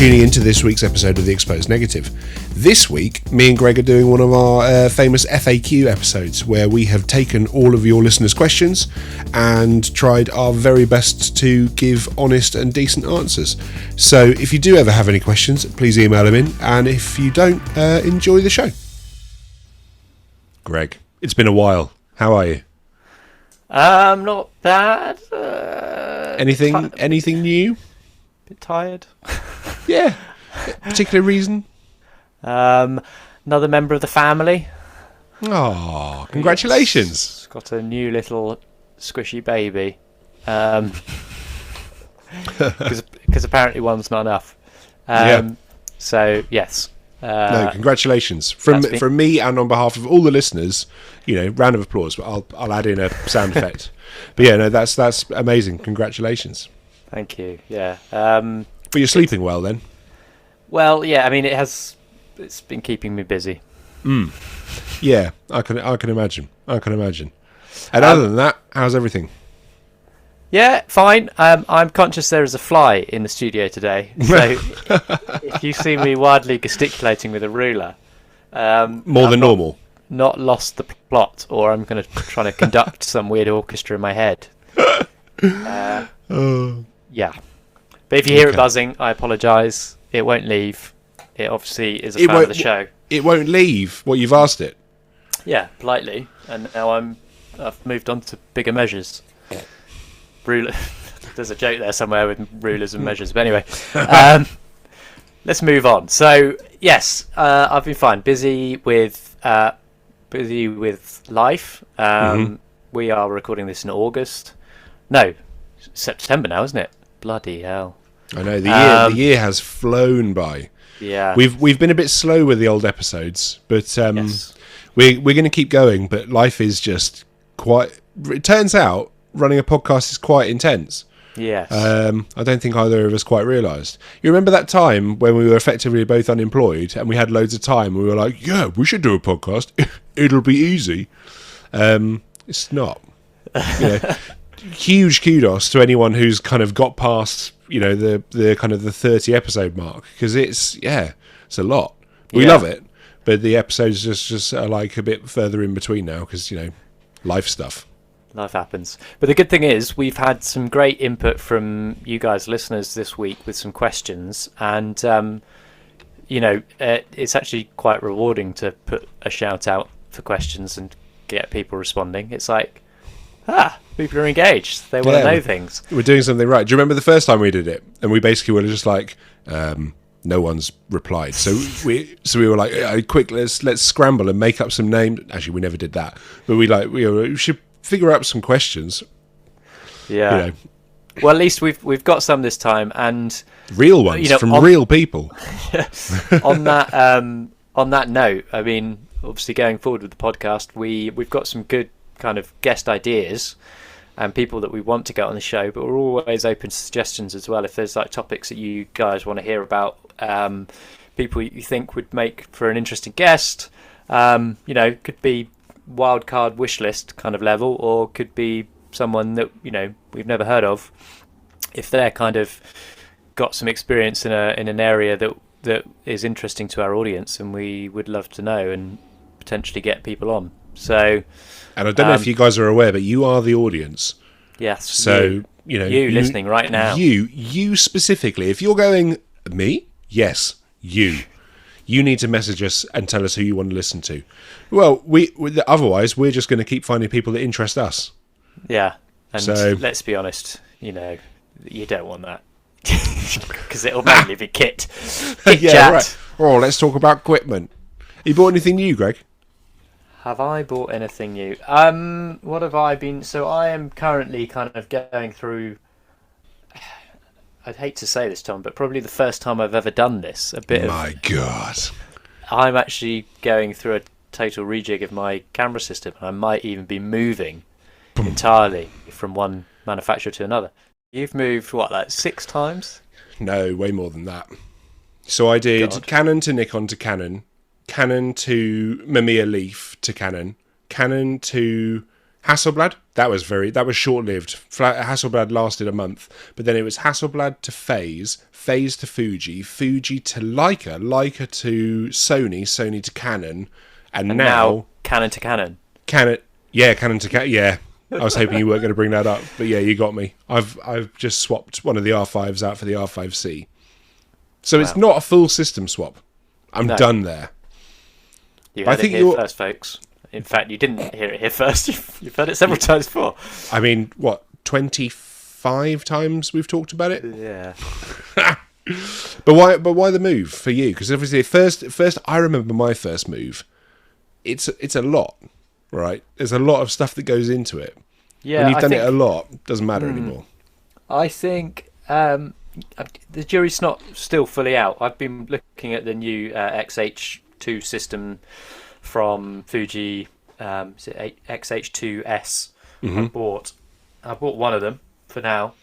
tuning into this week's episode of The Exposed Negative. This week, me and Greg are doing one of our famous FAQ episodes where we have taken all of your listeners' questions and tried our very best to give honest and decent answers. So if you do ever have any questions, please email them in, and if you don't, enjoy the show. Greg, it's been a while. How are you? Not bad. Anything new? Bit tired. Yeah. Particular reason? Another member of the family. Oh, congratulations. He's got a new little squishy baby. Because apparently one's not enough. So, yes. No, congratulations. From me and on behalf of all the listeners, round of applause, but I'll add in a sound effect. But yeah, no, that's amazing. Congratulations. Thank you. Yeah. But you're sleeping well then? Well, yeah, I mean it's been keeping me busy. Yeah, I can imagine. And other than that, how's everything? Yeah, fine. I'm conscious there is a fly in the studio today, so if you see me wildly gesticulating with a ruler, more than normal. Not lost the plot, or I'm going to try to conduct some weird orchestra in my head. Yeah, but if you hear it buzzing, I apologise. It won't leave. It obviously is a fan of the show. It won't leave. What, you've asked it? Yeah, politely, and now I've moved on to bigger measures. Ruler. There's a joke there somewhere with rulers and measures, but anyway, let's move on. So yes, I've been fine. Busy with life. We are recording this in August. No, September now, isn't it? Bloody hell! I know the year has flown by. Yeah, we've been a bit slow with the old episodes, but yes. we're going to keep going. But life is just quite. It turns out running a podcast is quite intense. Yes. I don't think either of us quite realised. You remember that time when we were effectively both unemployed and we had loads of time? We were like, yeah, we should do a podcast. It'll be easy. It's not. Huge kudos to anyone who's kind of got past, the kind of the 30 episode mark, because it's a lot. We love it, but the episodes just are like a bit further in between now because, life stuff. Life happens. But the good thing is we've had some great input from you guys listeners this week with some questions, and it's actually quite rewarding to put a shout out for questions and get people responding. It's like, people are engaged. They want to know things. We're doing something right. Do you remember the first time we did it? And we basically were just like, no one's replied. So we were like, quick, let's scramble and make up some names. Actually, we never did that. But we should figure out some questions. Yeah. Well, at least we've got some this time, and real ones from real people. On that note, I mean, obviously going forward with the podcast, we've got some good kind of guest ideas and people that we want to get on the show, but we're always open to suggestions as well. If there's like topics that you guys want to hear about, people you think would make for an interesting guest, could be wild card wish list kind of level, or could be someone that we've never heard of. If they're kind of got some experience in an area that is interesting to our audience, and we would love to know and potentially get people on. So, and I don't know if you guys are aware, but you are the audience. Yes. So you listening right now. You specifically, if you're going me, yes, you need to message us and tell us who you want to listen to. Well, otherwise we're just going to keep finding people that interest us. Yeah, and let's be honest, you don't want that because it'll mainly be kit chat. Right. Oh, let's talk about equipment. You bought anything new, Greg? Have I bought anything new? What have I been? So I am currently kind of going through. I'd hate to say this, Tom, but probably the first time I've ever done this. My God. I'm actually going through a total rejig of my camera system, and I might even be moving entirely from one manufacturer to another. You've moved, like 6 times? No, way more than that. So I did Canon to Nikon to Canon, Canon to Mamiya Leaf to Canon, Canon to Hasselblad, that was short-lived. Hasselblad lasted a month, but then it was Hasselblad to Phase to Fuji, Fuji to Leica, Leica to Sony, Sony to Canon, and now Canon to Canon. Canon to Canon. Yeah, I was hoping you weren't going to bring that up, but yeah, you got me. I've just swapped one of the R5s out for the R5C, so It's not a full system swap. I'm done there. You heard it here first, folks. In fact, you didn't hear it here first. You've heard it several times before. I mean, what, 25 times we've talked about it? Yeah. But why the move for you? Because obviously, first, I remember my first move. It's a lot, right? There's a lot of stuff that goes into it. Yeah, when you've done it a lot, it doesn't matter anymore. I think the jury's not still fully out. I've been looking at the new XH2 system from Fuji, is it XH2S? I bought one of them for now.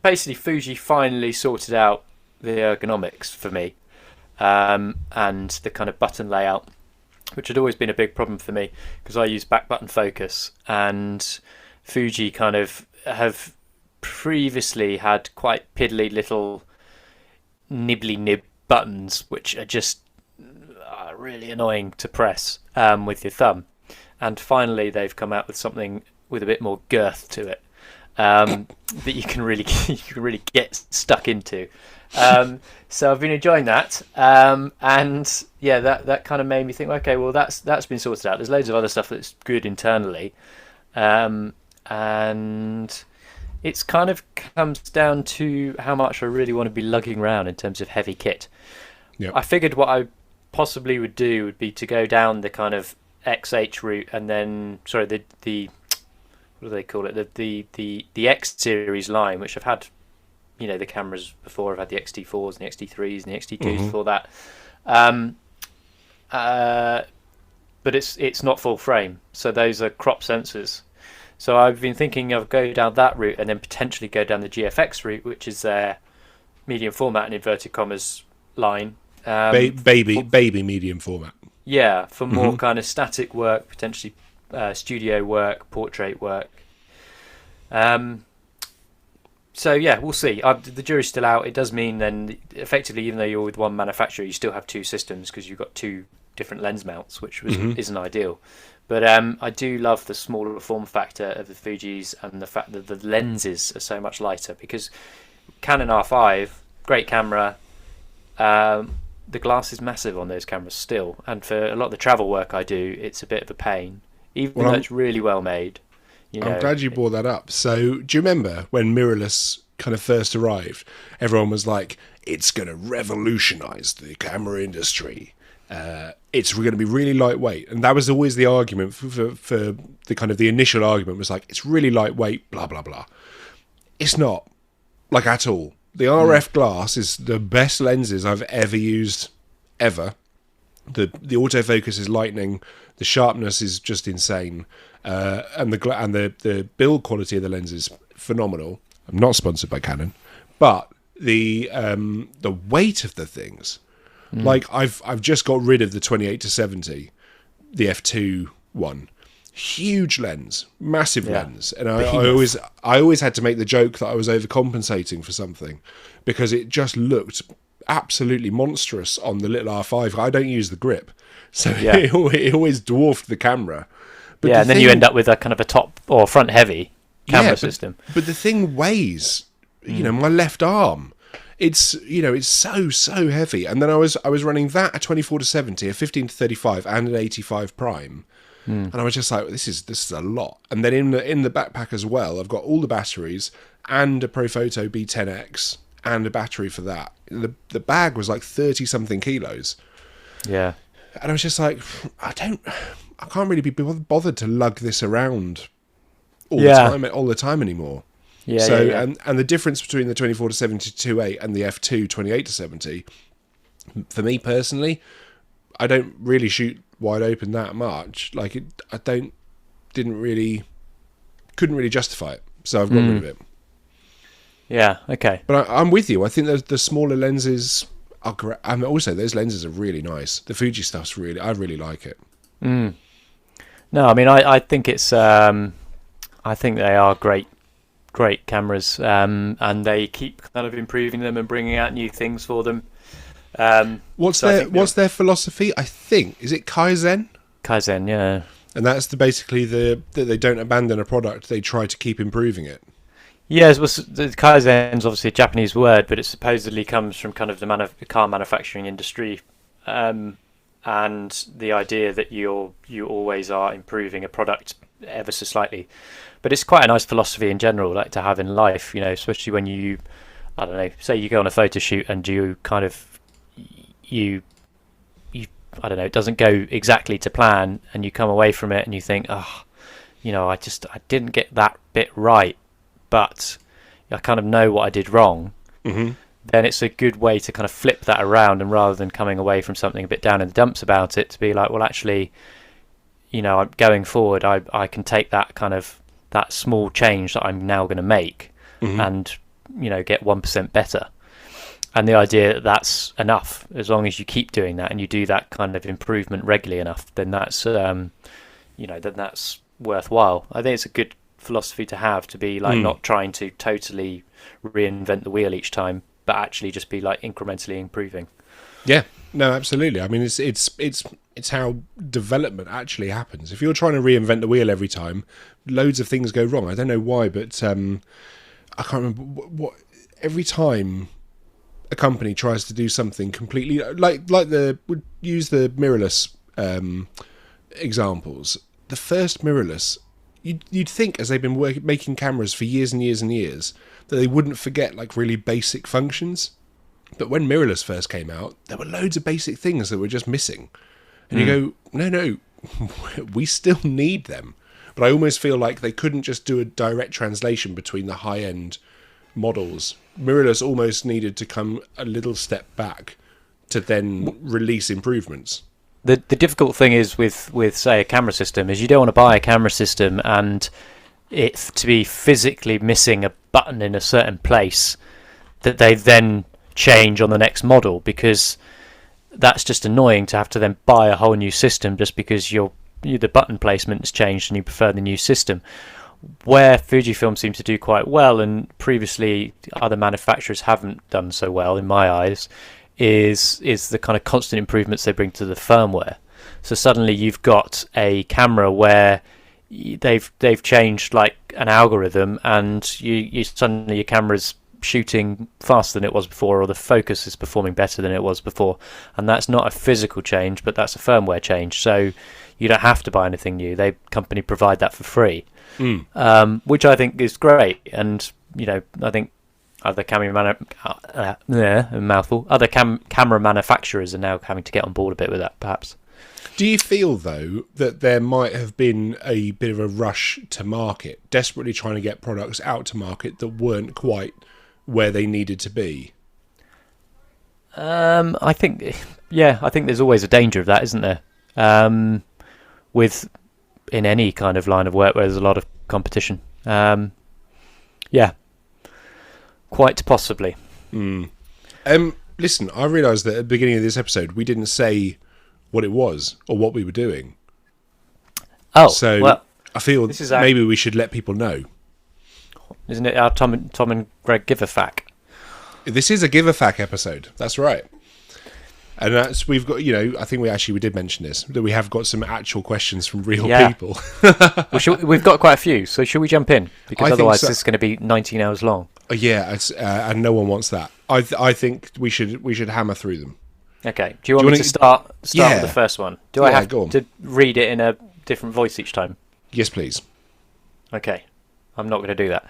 Basically, Fuji finally sorted out the ergonomics for me, and the kind of button layout, which had always been a big problem for me because I use back button focus, and Fuji kind of have previously had quite piddly little nibbly nib buttons, which are just really annoying to press with your thumb. And finally, they've come out with something with a bit more girth to it that you can really get stuck into. So I've been enjoying that, and yeah, that kind of made me think, okay, well that's been sorted out. There's loads of other stuff that's good internally, and it's kind of comes down to how much I really want to be lugging around in terms of heavy kit. Yep. I figured what I possibly would do would be to go down the kind of XH route, and then the what do they call it, the X series line, which I've had, the cameras before. I've had the XT4s and the XT3s and the XT2s before that, but it's not full frame, so those are crop sensors. So I've been thinking of going down that route and then potentially go down the GFX route, which is their medium format and inverted commas line. Baby medium format. Yeah, for more kind of static work, potentially studio work, portrait work. So yeah, we'll see. The jury's still out. It does mean then, effectively, even though you're with one manufacturer, you still have two systems because you've got two different lens mounts, which isn't ideal. But I do love the smaller form factor of the Fujis and the fact that the lenses are so much lighter, because Canon R5, great camera, the glass is massive on those cameras still, and for a lot of the travel work I do, it's a bit of a pain, even though it's really well made. I'm glad you brought that up. So do you remember when mirrorless kind of first arrived? Everyone was like, it's going to revolutionize the camera industry. It's going to be really lightweight, and that was always the argument for the kind of the initial argument was like, it's really lightweight, blah blah blah. It's not, like, at all. The RF glass is the best lenses I've ever used, ever. The autofocus is lightning, the sharpness is just insane, and the build quality of the lens is phenomenal. I'm not sponsored by Canon, but the weight of the things. Like I've just got rid of the 28-70, the f2 one, huge lens, massive lens, and I always had to make the joke that I was overcompensating for something because it just looked absolutely monstrous on the little R5. I don't use the grip, so it always dwarfed the camera. But and then you end up with a kind of a top or front heavy camera system. But the thing weighs, my left arm. It's so heavy, and then I was running that a 24-70, a 15-35, and an 85 prime, and I was just like, this is a lot. And then in the backpack as well, I've got all the batteries and a Profoto B10X and a battery for that. The bag was like 30 something kilos. Yeah, and I was just like, I can't really be bothered to lug this around all the time anymore. And the difference between the 24-70 2.8 and the f2 28-70, for me personally, I don't really shoot wide open that much. Like couldn't really justify it, so I've got rid of it. Yeah, okay. But I'm with you. I think the smaller lenses are great, and also those lenses are really nice. The Fuji stuff's I really like it. No, I mean, I think it's I think they are great cameras, and they keep kind of improving them and bringing out new things for them. What's their philosophy? I think, is it Kaizen? Kaizen, yeah. And that's basically that they don't abandon a product; they try to keep improving it. Yes, well, the Kaizen is obviously a Japanese word, but it supposedly comes from kind of the car manufacturing industry, and the idea that you always are improving a product ever so slightly. But it's quite a nice philosophy in general, like to have in life, especially when I don't know, say you go on a photo shoot and you kind of, I don't know, it doesn't go exactly to plan, and you come away from it and you think, I didn't get that bit right, but I kind of know what I did wrong. Mm-hmm. Then it's a good way to kind of flip that around, and rather than coming away from something a bit down in the dumps about it, to be like, well, actually, going forward, I can take that small change that I'm now going to make, mm-hmm. and get 1% better. And the idea that that's enough, as long as you keep doing that and you do that kind of improvement regularly enough, then that's then that's worthwhile. I think it's a good philosophy to have, to be like not trying to totally reinvent the wheel each time, but actually just be like incrementally improving. Yeah, no, absolutely. I mean, it's how development actually happens. If you're trying to reinvent the wheel every time, loads of things go wrong. I don't know why, but I can't remember what every time a company tries to do something completely would use the mirrorless examples. The first mirrorless, you'd think, as they've been making cameras for years and years and years, that they wouldn't forget like really basic functions. But when mirrorless first came out, there were loads of basic things that were just missing. And you go, no, we still need them. But I almost feel like they couldn't just do a direct translation between the high-end models. Mirrorless almost needed to come a little step back to then release improvements. The difficult thing is with say a camera system is you don't want to buy a camera system and it to be physically missing a button in a certain place that they then change on the next model, because that's just annoying to have to then buy a whole new system just because the button placement has changed and you prefer the new system. Where Fujifilm seems to do quite well, and previously other manufacturers haven't done so well in my eyes, is the kind of constant improvements they bring to the firmware. So suddenly you've got a camera where they've changed like an algorithm, and you suddenly your camera's shooting faster than it was before, or the focus is performing better than it was before, and that's not a physical change, but that's a firmware change. So you don't have to buy anything new. They company provide that for free, which I think is great. And I think other camera camera manufacturers are now having to get on board a bit with that, perhaps. Do you feel, though, that there might have been a bit of a rush to market, desperately trying to get products out to market that weren't quite where they needed to be? I think there's always a danger of that, isn't there? In any kind of line of work where there's a lot of competition. Quite possibly. Listen, I realised that at the beginning of this episode we didn't say what it was or what we were doing. Oh, so well, I feel maybe we should let people know. Isn't it our Tom and Greg Give a Fac? This is a Give a Fac episode. That's right. And we've got, I think we did mention this, that we have got some actual questions from real people. We've got quite a few, so should we jump in? Because otherwise this is going to be 19 hours long. And no one wants that. I think we should hammer through them. Okay. Do you want me to start with the first one? Do I have to read it in a different voice each time? Yes, please. Okay. I'm not going to do that.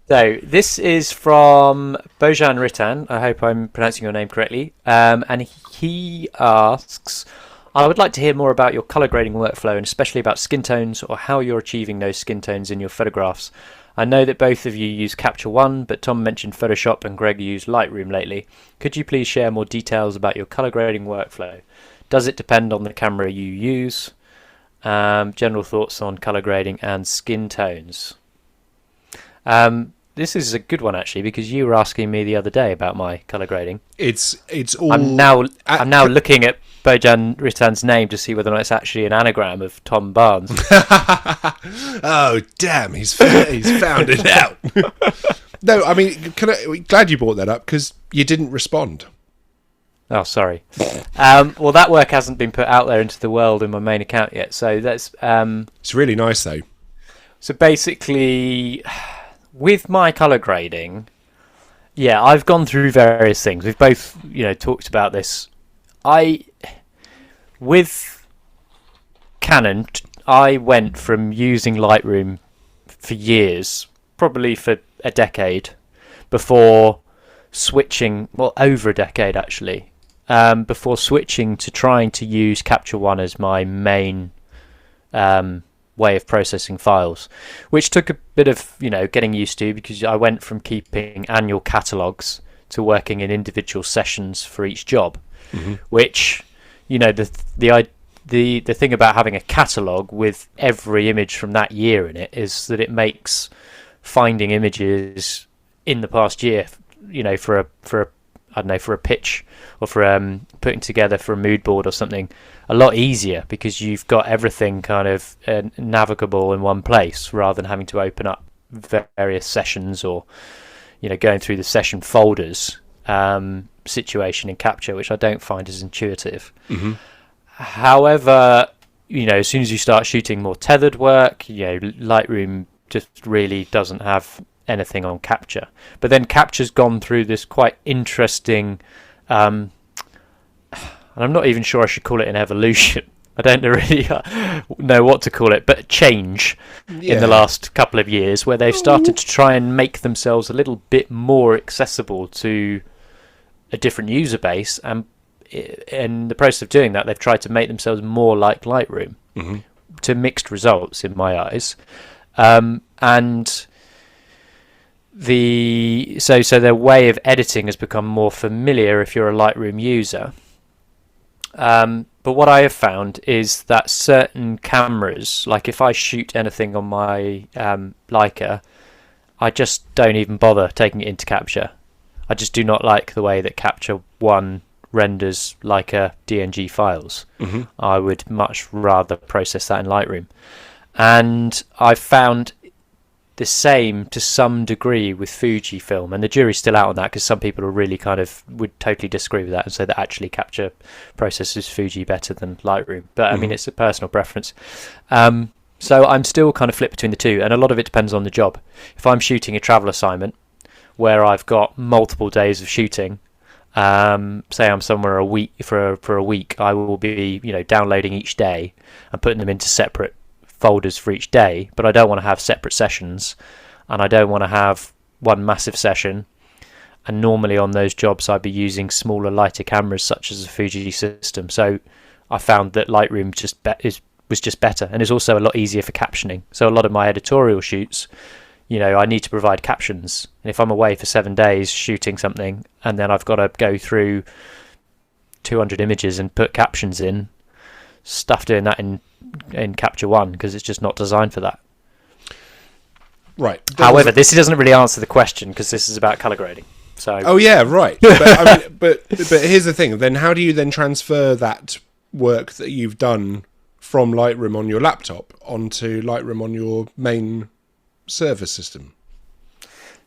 So this is from Bojan Ritan. I hope I'm pronouncing your name correctly. And he asks, I would like to hear more about your colour grading workflow, and especially about skin tones, or how you're achieving those skin tones in your photographs. I know that both of you use Capture One, but Tom mentioned Photoshop and Greg used Lightroom lately. Could you please share more details about your colour grading workflow? Does it depend on the camera you use? General thoughts on colour grading and skin tones. This is a good one, actually, because you were asking me the other day about my colour grading. It's all. I'm now looking at Bojan Ritan's name to see whether or not it's actually an anagram of Tom Barnes. Oh, damn, he's found it out. No, I mean, glad you brought that up, because you didn't respond. Oh, sorry. Well, that work hasn't been put out there into the world in my main account yet, so that's... It's really nice, though. So basically, with my colour grading, yeah, I've gone through various things. We've both, talked about this. With Canon, I went from using Lightroom for years, probably for a decade, before switching, well, over a decade actually, before switching to trying to use Capture One as my main way of processing files, which took a bit of getting used to, because I went from keeping annual catalogues to working in individual sessions for each job. Mm-hmm. Which the thing about having a catalogue with every image from that year in it is that it makes finding images in the past year, for a pitch, or for putting together for a mood board or something, a lot easier, because you've got everything kind of navigable in one place, rather than having to open up various sessions, or going through the session folders situation in Capture, which I don't find as intuitive. Mm-hmm. However, as soon as you start shooting more tethered work, Lightroom just really doesn't have anything on Capture. But then Capture's gone through this quite interesting, and I'm not even sure I should call it an evolution. I don't really know what to call it, but change in the last couple of years, where they've started to try and make themselves a little bit more accessible to a different user base, and in the process of doing that, they've tried to make themselves more like Lightroom, mm-hmm. to mixed results in my eyes. And so their way of editing has become more familiar if you're a Lightroom user. But what I have found is that certain cameras, like if I shoot anything on my Leica, I just don't even bother taking it into Capture. I just do not like the way that Capture One renders Leica DNG files. Mm-hmm. I would much rather process that in Lightroom. And I've found the same to some degree with Fujifilm, and the jury's still out on that, because some people are really would totally disagree with that and say that actually Capture processes Fuji better than Lightroom. But I mean, it's a personal preference. So I'm still kind of flipped between the two, and a lot of it depends on the job. If I'm shooting a travel assignment where I've got multiple days of shooting, say I'm somewhere a week for a week, I will be downloading each day and putting them into separate folders for each day, but I don't want to have separate sessions, and I don't want to have one massive session. And normally on those jobs I'd be using smaller, lighter cameras such as a Fuji system, so I found that Lightroom was just better, and is also a lot easier for captioning. So a lot of my editorial shoots, I need to provide captions, and if I'm away for 7 days shooting something and then I've got to go through 200 images and put captions in, stuff doing that in Capture One, because it's just not designed for that. Right. However, this doesn't really answer the question, because this is about color grading. So. Oh yeah, right. but here's the thing. Then how do you then transfer that work that you've done from Lightroom on your laptop onto Lightroom on your main server system?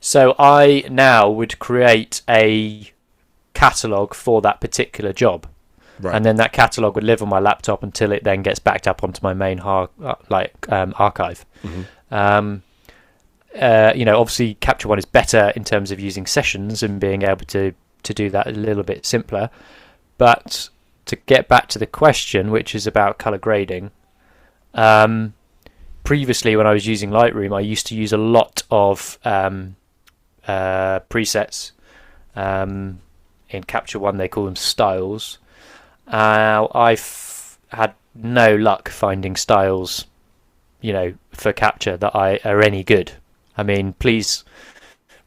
So I now would create a catalogue for that particular job. Right. And then that catalogue would live on my laptop until it then gets backed up onto my main archive. Mm-hmm. Obviously Capture One is better in terms of using sessions and being able to do that a little bit simpler. But to get back to the question, which is about colour grading, previously when I was using Lightroom, I used to use a lot of presets. In Capture One they call them styles. I've had no luck finding styles, for Capture that are any good. I mean, please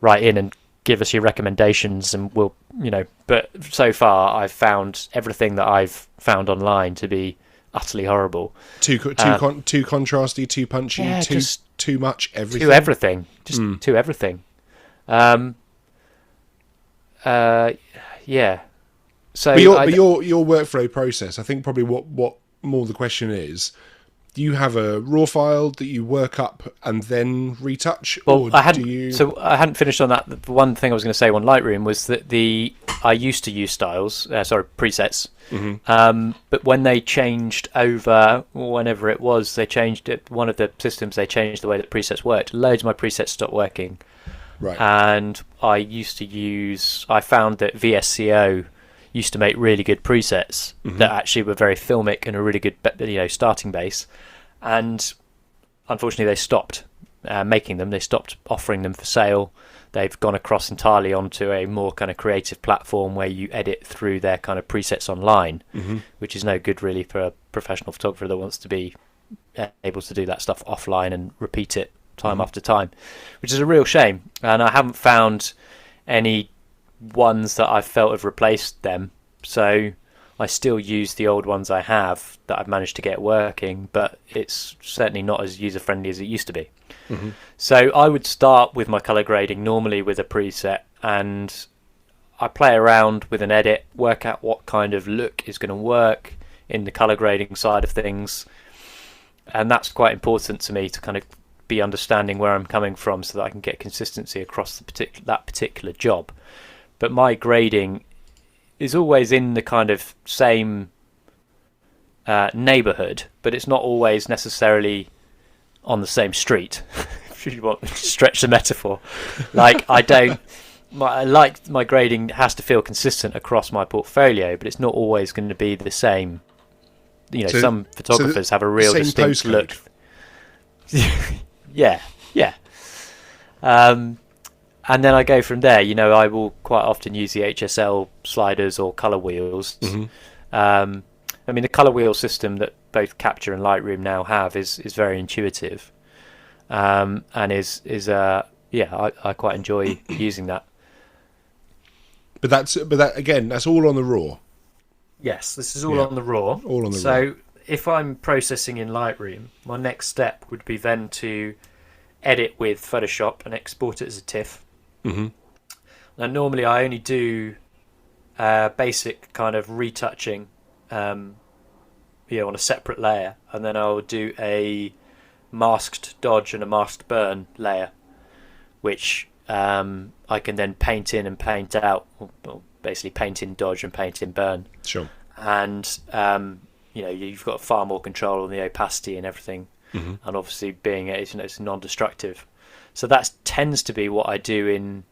write in and give us your recommendations, and we'll, but so far I've found everything that I've found online to be utterly horrible. Too contrasty, too punchy, yeah, too much everything. To everything. Yeah. So but your workflow process, I think probably what more the question is, do you have a raw file that you work up and then retouch? Well, or I hadn't. do you... So I hadn't finished on that. The one thing I was going to say on Lightroom was that I used to use presets. But when they changed over, whenever it was, they changed it. One of the systems, they changed the way that presets worked. Loads of my presets stopped working. Right. And I found that VSCO used to make really good presets that actually were very filmic and a really good, starting base. And unfortunately, they stopped making them. They stopped offering them for sale. They've gone across entirely onto a more kind of creative platform where you edit through their kind of presets online, which is no good really for a professional photographer that wants to be able to do that stuff offline and repeat it time after time, which is a real shame. And I haven't found any ones that I've felt have replaced them. So I still use the old ones I have that I've managed to get working, but it's certainly not as user-friendly as it used to be. So I would start with my color grading normally with a preset, and I play around with an edit, work out what kind of look is going to work in the color grading side of things, and that's quite important to me to kind of be understanding where I'm coming from so that I can get consistency across that particular job. But my grading is always in the kind of same neighborhood, but it's not always necessarily on the same street. If you want to stretch the metaphor, like my grading has to feel consistent across my portfolio, but it's not always going to be the same. So, some photographers have a real distinct look. yeah. And then I go from there. I will quite often use the HSL sliders or color wheels. The color wheel system that both Capture and Lightroom now have is very intuitive, and I quite enjoy using that. But that's all on the raw. Yes, this is all on the raw. All on the raw. So if I'm processing in Lightroom, my next step would be then to edit with Photoshop and export it as a TIFF. Now normally I only do basic kind of retouching on a separate layer, and then I'll do a masked dodge and a masked burn layer, which I can then paint in and paint out, or basically paint in dodge and paint in burn. Sure. And you've got far more control on the opacity and everything, and obviously being it's non-destructive. So that tends to be what I do in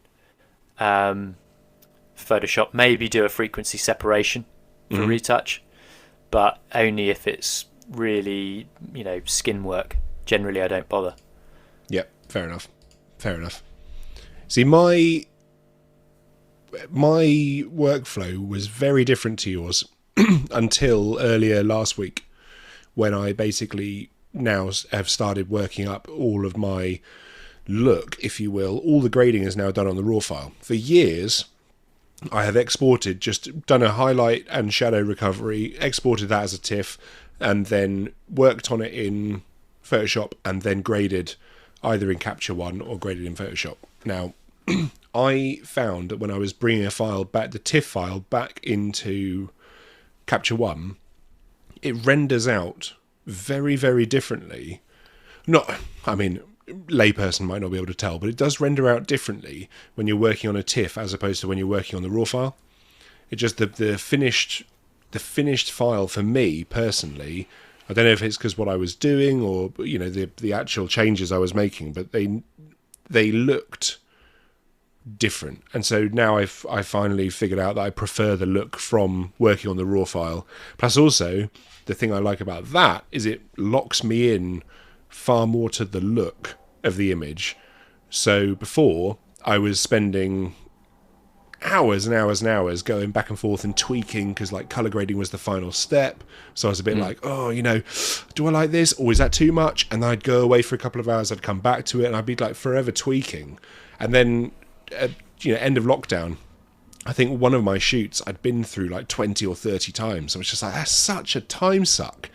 Photoshop. Maybe do a frequency separation for retouch, but only if it's really skin work. Generally I don't bother. Yep, fair enough. See, my workflow was very different to yours until earlier last week, when I basically now have started working up all of my look, if you will. All the grading is now done on the raw file. For years I have exported, just done a highlight and shadow recovery, exported that as a TIFF, and then worked on it in Photoshop, and then graded either in Capture One or graded in Photoshop. Now, I found that when I was bringing the TIFF file back into Capture One, it renders out very, very differently. Layperson might not be able to tell, but it does render out differently when you're working on a TIFF as opposed to when you're working on the raw file. It just the finished file for me personally, I don't know if it's because what I was doing or the actual changes I was making, but they looked different. And so now I finally figured out that I prefer the look from working on the raw file. Plus also the thing I like about that is it locks me in far more to the look of the image. So before I was spending hours and hours and hours going back and forth and tweaking, because color grading was the final step. So I was a bit do I like this, or is that too much? And then I'd go away for a couple of hours, I'd come back to it, and I'd be forever tweaking. And then end of lockdown, I think one of my shoots I'd been through 20 or 30 times. I was just that's such a time suck.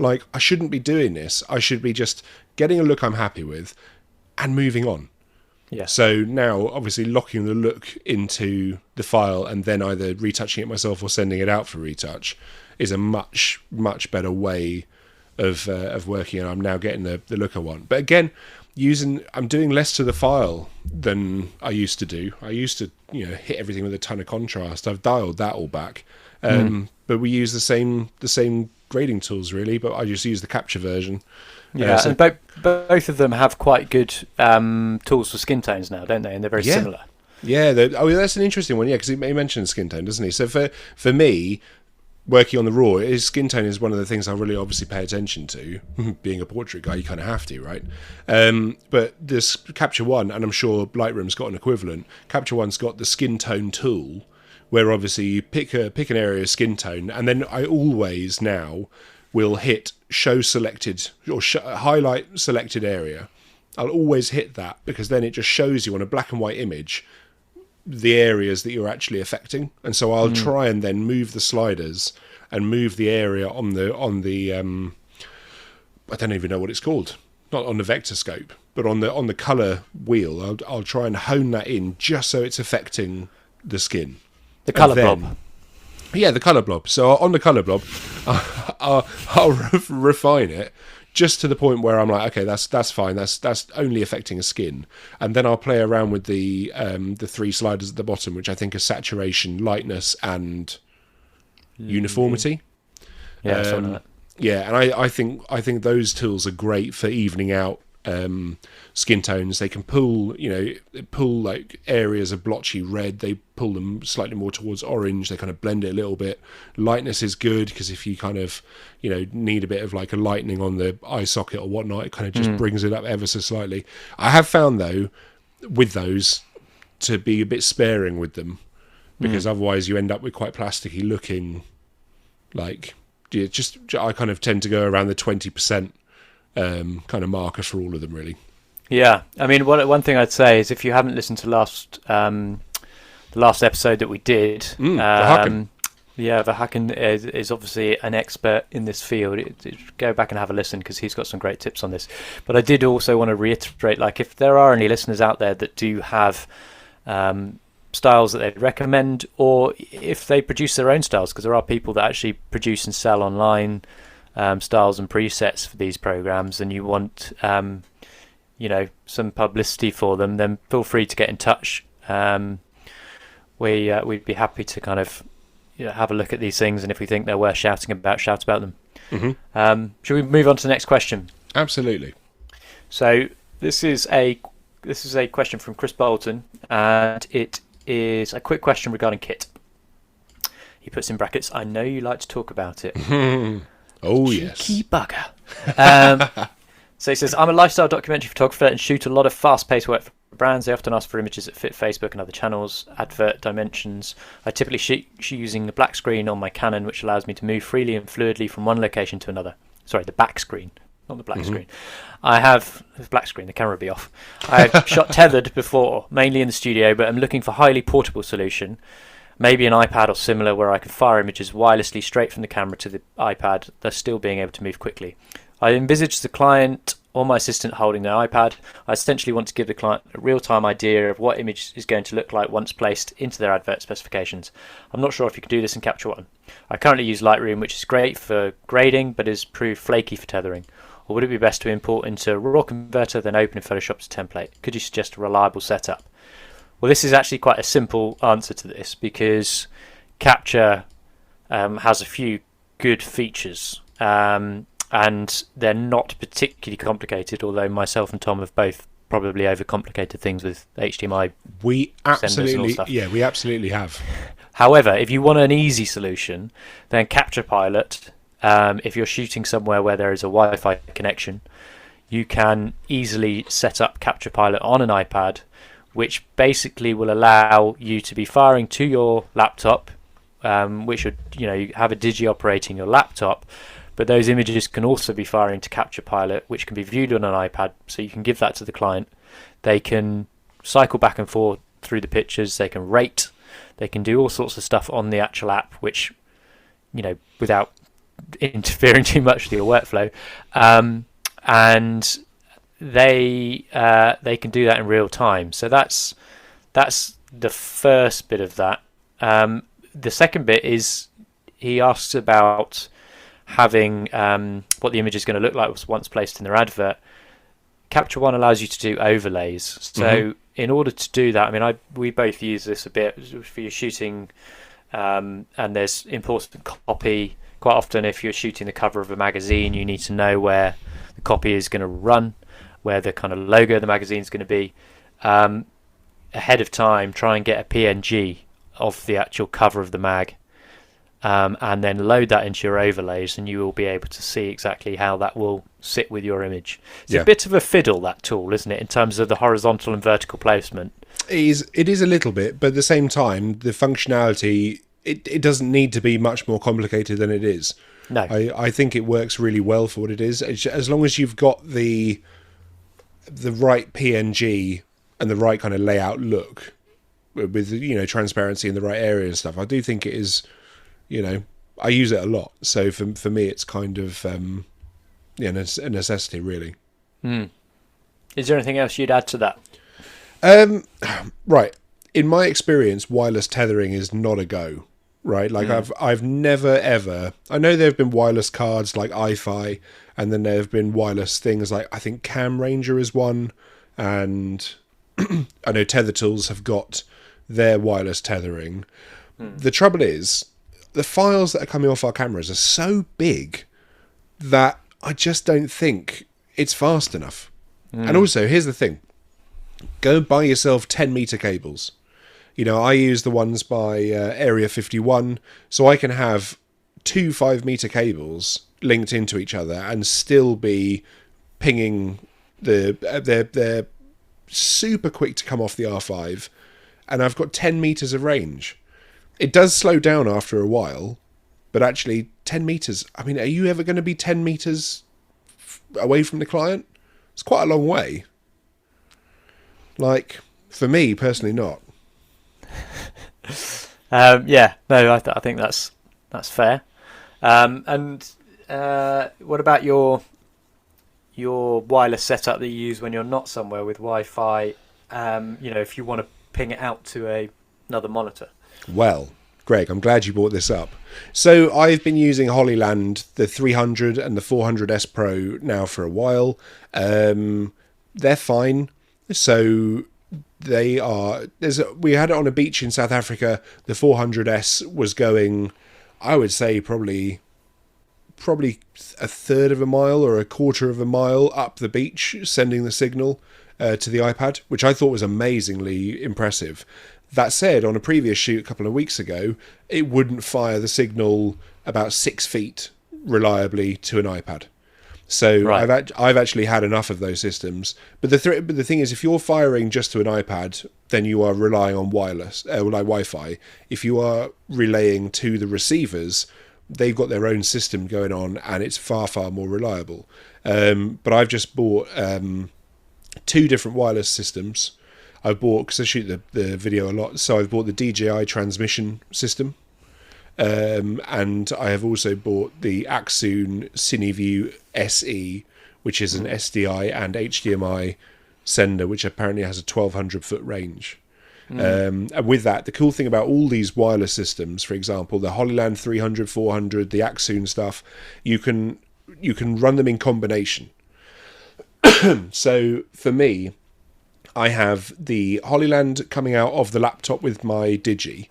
I shouldn't be doing this. I should be just getting a look I'm happy with and moving on. Yeah. So now, obviously, locking the look into the file and then either retouching it myself or sending it out for retouch is a much, much better way of working, and I'm now getting the look I want. But again, I'm doing less to the file than I used to do. I used to, hit everything with a ton of contrast. I've dialed that all back. But we use the same grading tools really, but I just use the capture version. Yeah, and both of them have quite good tools for skin tones now, don't they? And they're very similar. Yeah, that's an interesting one. Yeah, because he mentioned skin tone, doesn't he? So for me, working on the raw, skin tone is one of the things I really obviously pay attention to. Being a portrait guy, you kind of have to, right? But this Capture One, and I'm sure Lightroom's got an equivalent. Capture One's got the skin tone tool, where obviously you pick an area of skin tone, and then I always now will hit show selected or highlight selected area. I'll always hit that because then it just shows you on a black and white image the areas that you're actually affecting. And so I'll try and then move the sliders and move the area on the I don't even know what it's called, not on the vector scope, but on the color wheel. I'll try and hone that in just so it's affecting the skin. The color blob. Yeah, the colour blob. So on the colour blob, I'll refine it just to the point where I'm like, okay, that's fine. That's only affecting a skin, and then I'll play around with the 3 sliders at the bottom, which I think are saturation, lightness, and uniformity. Yeah, something like that. Yeah, and I think those tools are great for evening out skin tones. They can pull like areas of blotchy red, they pull them slightly more towards orange, they kind of blend it a little bit. Lightness is good because if you kind of need a bit of like a lightening on the eye socket or whatnot, it kind of just brings it up ever so slightly. I have found though with those to be a bit sparing with them, because otherwise you end up with quite plasticky looking, like I kind of tend to go around the 20% kind of marker for all of them really. Yeah, I mean, one thing I'd say is if you haven't listened to the last episode that we did, Verhaken is obviously an expert in this field. Go back and have a listen because he's got some great tips on this. But I did also want to reiterate, like, if there are any listeners out there that do have styles that they'd recommend, or if they produce their own styles, because there are people that actually produce and sell online styles and presets for these programs, and you want some publicity for them, then feel free to get in touch. We'd be happy to kind of have a look at these things, and if we think they're worth shouting about, shout about them. Should we move on to the next question? Absolutely. So this is a question from Chris Bolton, and it is a quick question regarding kit. He puts in brackets, "I know you like to talk about it." Oh, yes. Cheeky bugger. So he says, "I'm a lifestyle documentary photographer and shoot a lot of fast-paced work for brands. They often ask for images that fit Facebook and other channels, advert dimensions. I typically shoot using the black screen on my Canon, which allows me to move freely and fluidly from one location to another." Sorry, the back screen, not the black screen. I have the black screen, the camera will be off. I've shot tethered before, mainly in the studio, but I'm looking for a highly portable solution. Maybe an iPad or similar, where I can fire images wirelessly straight from the camera to the iPad, thus still being able to move quickly. I envisage the client or my assistant holding their iPad. I essentially want to give the client a real-time idea of what image is going to look like once placed into their advert specifications. I'm not sure if you can do this in Capture One. I currently use Lightroom, which is great for grading, but is proved flaky for tethering. Or would it be best to import into a RAW converter, then open in Photoshop as a template? Could you suggest a reliable setup? Well, this is actually quite a simple answer to this, because Capture has a few good features, and they're not particularly complicated, although myself and Tom have both probably overcomplicated things with HDMI. We absolutely have. However, if you want an easy solution, then Capture Pilot, if you're shooting somewhere where there is a Wi-Fi connection, you can easily set up Capture Pilot on an iPad, which basically will allow you to be firing to your laptop, which would, you have a Digi operating your laptop, but those images can also be firing to Capture Pilot, which can be viewed on an iPad, so you can give that to the client. They can cycle back and forth through the pictures, they can rate, they can do all sorts of stuff on the actual app, which, without interfering too much with your workflow. And they can do that in real time. So that's the first bit of that. The second bit is he asks about having what the image is going to look like once placed in their advert. Capture One allows you to do overlays. So in order to do that, I mean, we both use this a bit for your shooting, and there's important copy. Quite often, if you're shooting the cover of a magazine, you need to know where the copy is going to run, where the kind of logo of the magazine is going to be. Ahead of time, try and get a PNG of the actual cover of the mag, and then load that into your overlays, and you will be able to see exactly how that will sit with your image. It's a bit of a fiddle, that tool, isn't it, in terms of the horizontal and vertical placement? It is a little bit, but at the same time, the functionality, it doesn't need to be much more complicated than it is. No. I think it works really well for what it is. As long as you've got the right PNG and the right kind of layout look, with transparency in the right area and stuff, I do think it is. I use it a lot, so for me, it's kind of a necessity, really. Is there anything else you'd add to that? Right. In my experience, wireless tethering is not a go. Right, like I've never ever. I know there have been wireless cards like iFi, and then there have been wireless things like I think Cam Ranger is one, and I know Tether Tools have got their wireless tethering. The trouble is, the files that are coming off our cameras are so big that I just don't think it's fast enough. And also, here's the thing: go buy yourself 10-meter cables. I use the ones by Area 51, so I can have 2 5-meter cables linked into each other and still be pinging they're super quick to come off the R5, and I've got 10 meters of range. It does slow down after a while, but actually 10 meters, I mean, are you ever going to be 10 meters away from the client? It's quite a long way. Like, for me, personally, not. I think that's fair. And what about your wireless setup that you use when you're not somewhere with Wi-Fi? If you want to ping it out to another monitor. Well, Greg, I'm glad you brought this up. So I've been using Hollyland, the 300 and the 400S Pro now for a while. They're fine. So they are. We had it on a beach in South Africa. The 400S was going, I would say, probably a third of a mile or a quarter of a mile up the beach, sending the signal to the iPad, which I thought was amazingly impressive. That said, on a previous shoot a couple of weeks ago, it wouldn't fire the signal about 6 feet reliably to an iPad. So right. I've actually had enough of those systems. But the thing is, if you're firing just to an iPad, then you are relying on wireless, like Wi-Fi. If you are relaying to the receivers, they've got their own system going on, and it's far, far more reliable. But I've just bought 2 different wireless systems. I bought, because I shoot the video a lot, so I've bought the DJI transmission system. And I have also bought the Axoon CineView SE, which is an SDI and HDMI sender, which apparently has a 1200 foot range. And with that, the cool thing about all these wireless systems, for example, the Hollyland 300, 400, the Axoon stuff, you can run them in combination. So for me, I have the Hollyland coming out of the laptop with my Digi,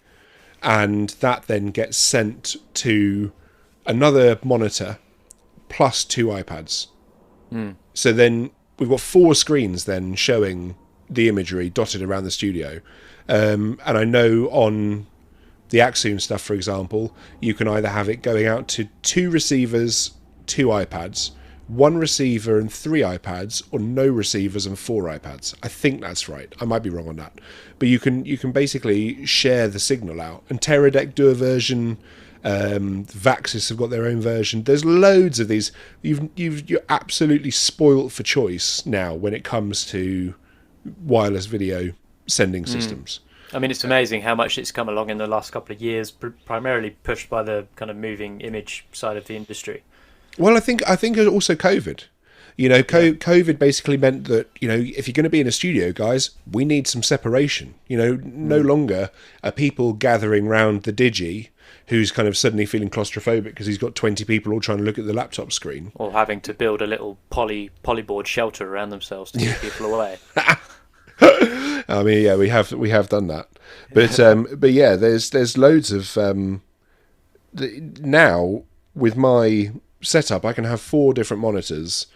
and that then gets sent to another monitor plus 2 iPads. So then we've got 4 screens then showing the imagery dotted around the studio. And I know on the Axoon stuff, for example, you can either have it going out to 2 receivers, 2 iPads, 1 receiver and 3 iPads, or no receivers and 4 iPads. I think that's right. I might be wrong on that. But you can basically share the signal out. And Teradek do a version. Vaxis have got their own version. There's loads of these. You're absolutely spoilt for choice now when it comes to wireless video sending systems. I mean, it's amazing how much it's come along in the last couple of years, primarily pushed by the kind of moving image side of the industry. Well, I think also COVID. COVID basically meant that, if you're going to be in a studio, guys, we need some separation. No longer are people gathering round the digi who's kind of suddenly feeling claustrophobic because he's got 20 people all trying to look at the laptop screen. Or having to build a little polyboard shelter around themselves to keep people away. I mean, yeah, we have done that. But yeah, there's loads of... now, with my setup, I can have 4 different monitors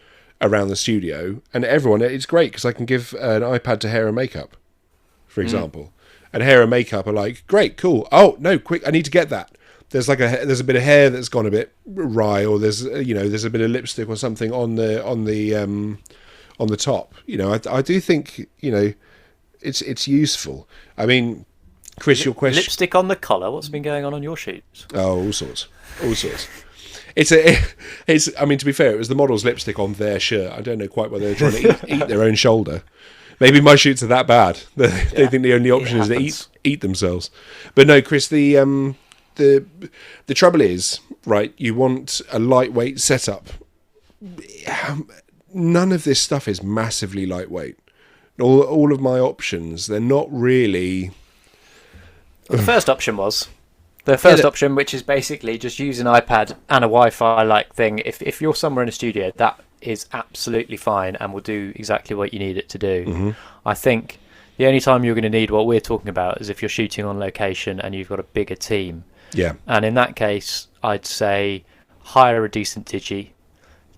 around the studio, and it's great because I can give an iPad to hair and makeup, for example. And hair and makeup are like, great, cool. Oh no, quick! I need to get that. There's a bit of hair that's gone a bit wry, or there's a bit of lipstick or something on the top. I do think it's useful. I mean, Chris, your question. Lipstick on the collar. What's been going on your shoots? Oh, all sorts. I mean, to be fair, it was the model's lipstick on their shirt. I don't know quite why they were trying to eat their own shoulder. Maybe my shoots are that bad. They think the only option is to eat themselves. But no, Chris, the trouble is, right, you want a lightweight setup. None of this stuff is massively lightweight. All of my options, they're not really... The first option, which is basically just use an iPad and a Wi-Fi-like thing. If you're somewhere in a studio, that is absolutely fine and will do exactly what you need it to do. Mm-hmm. I think the only time you're going to need what we're talking about is if you're shooting on location and you've got a bigger team. Yeah. And in that case, I'd say hire a decent digi,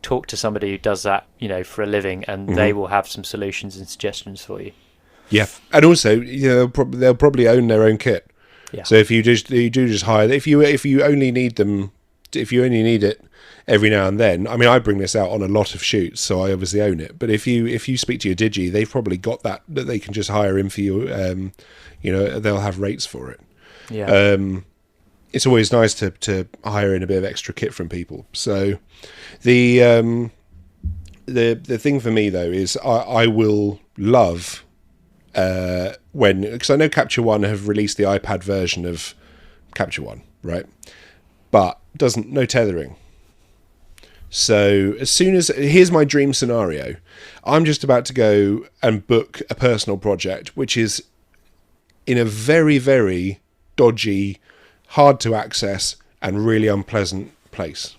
talk to somebody who does that, for a living, and they will have some solutions and suggestions for you. Yeah, and also, they'll probably own their own kit. Yeah. So if you just hire, if you only need it every now and then. I mean, I bring this out on a lot of shoots, so I obviously own it. But if you speak to your digi, they've probably got that they can just hire in for you. They'll have rates for it. Yeah. It's always nice to hire in a bit of extra kit from people. So the thing for me though is I will love because I know Capture One have released the iPad version of Capture One, right? But no tethering. So as soon as here's my dream scenario, I'm just about to go and book a personal project, which is in a very, very dodgy, hard to access and really unpleasant place.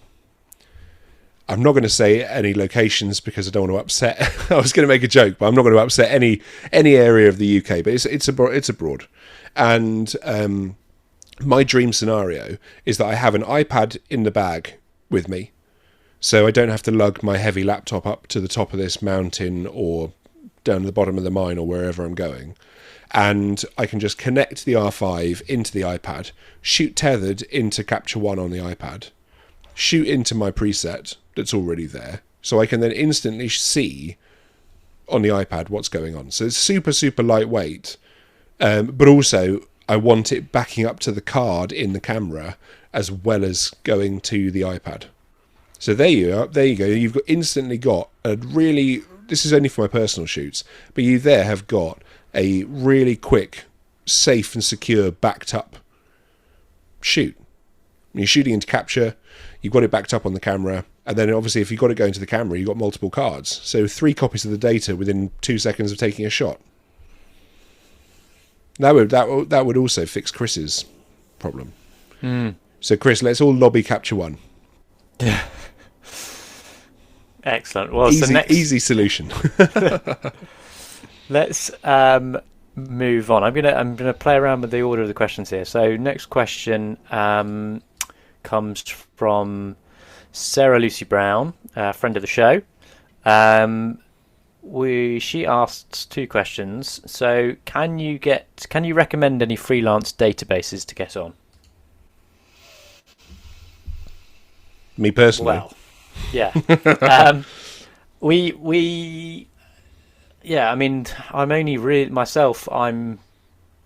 I'm not going to say any locations because I don't want to upset. I was going to make a joke, but I'm not going to upset any area of the UK. But it's abroad, and my dream scenario is that I have an iPad in the bag with me, so I don't have to lug my heavy laptop up to the top of this mountain or down to the bottom of the mine or wherever I'm going, and I can just connect the R5 into the iPad, shoot tethered into Capture One on the iPad, shoot into my preset that's already there, so I can then instantly see on the iPad what's going on. So it's super, super lightweight, but also I want it backing up to the card in the camera as well as going to the iPad. So there you go. You've instantly got a really... This is only for my personal shoots, but you there have got a really quick, safe and secure backed up shoot. When you're shooting into Capture, you've got it backed up on the camera, and then obviously if you've got it going to the camera, you've got multiple cards. So 3 copies of the data within 2 seconds of taking a shot. That would also fix Chris's problem. So Chris, let's all lobby Capture One. Yeah. Excellent. Well, easy solution. Let's move on. I'm gonna play around with the order of the questions here. So next question comes from Sarah Lucy Brown, friend of the show. She asks 2 questions. So can you recommend any freelance databases to get on? Me personally. Well, yeah. I mean, I'm only myself. I'm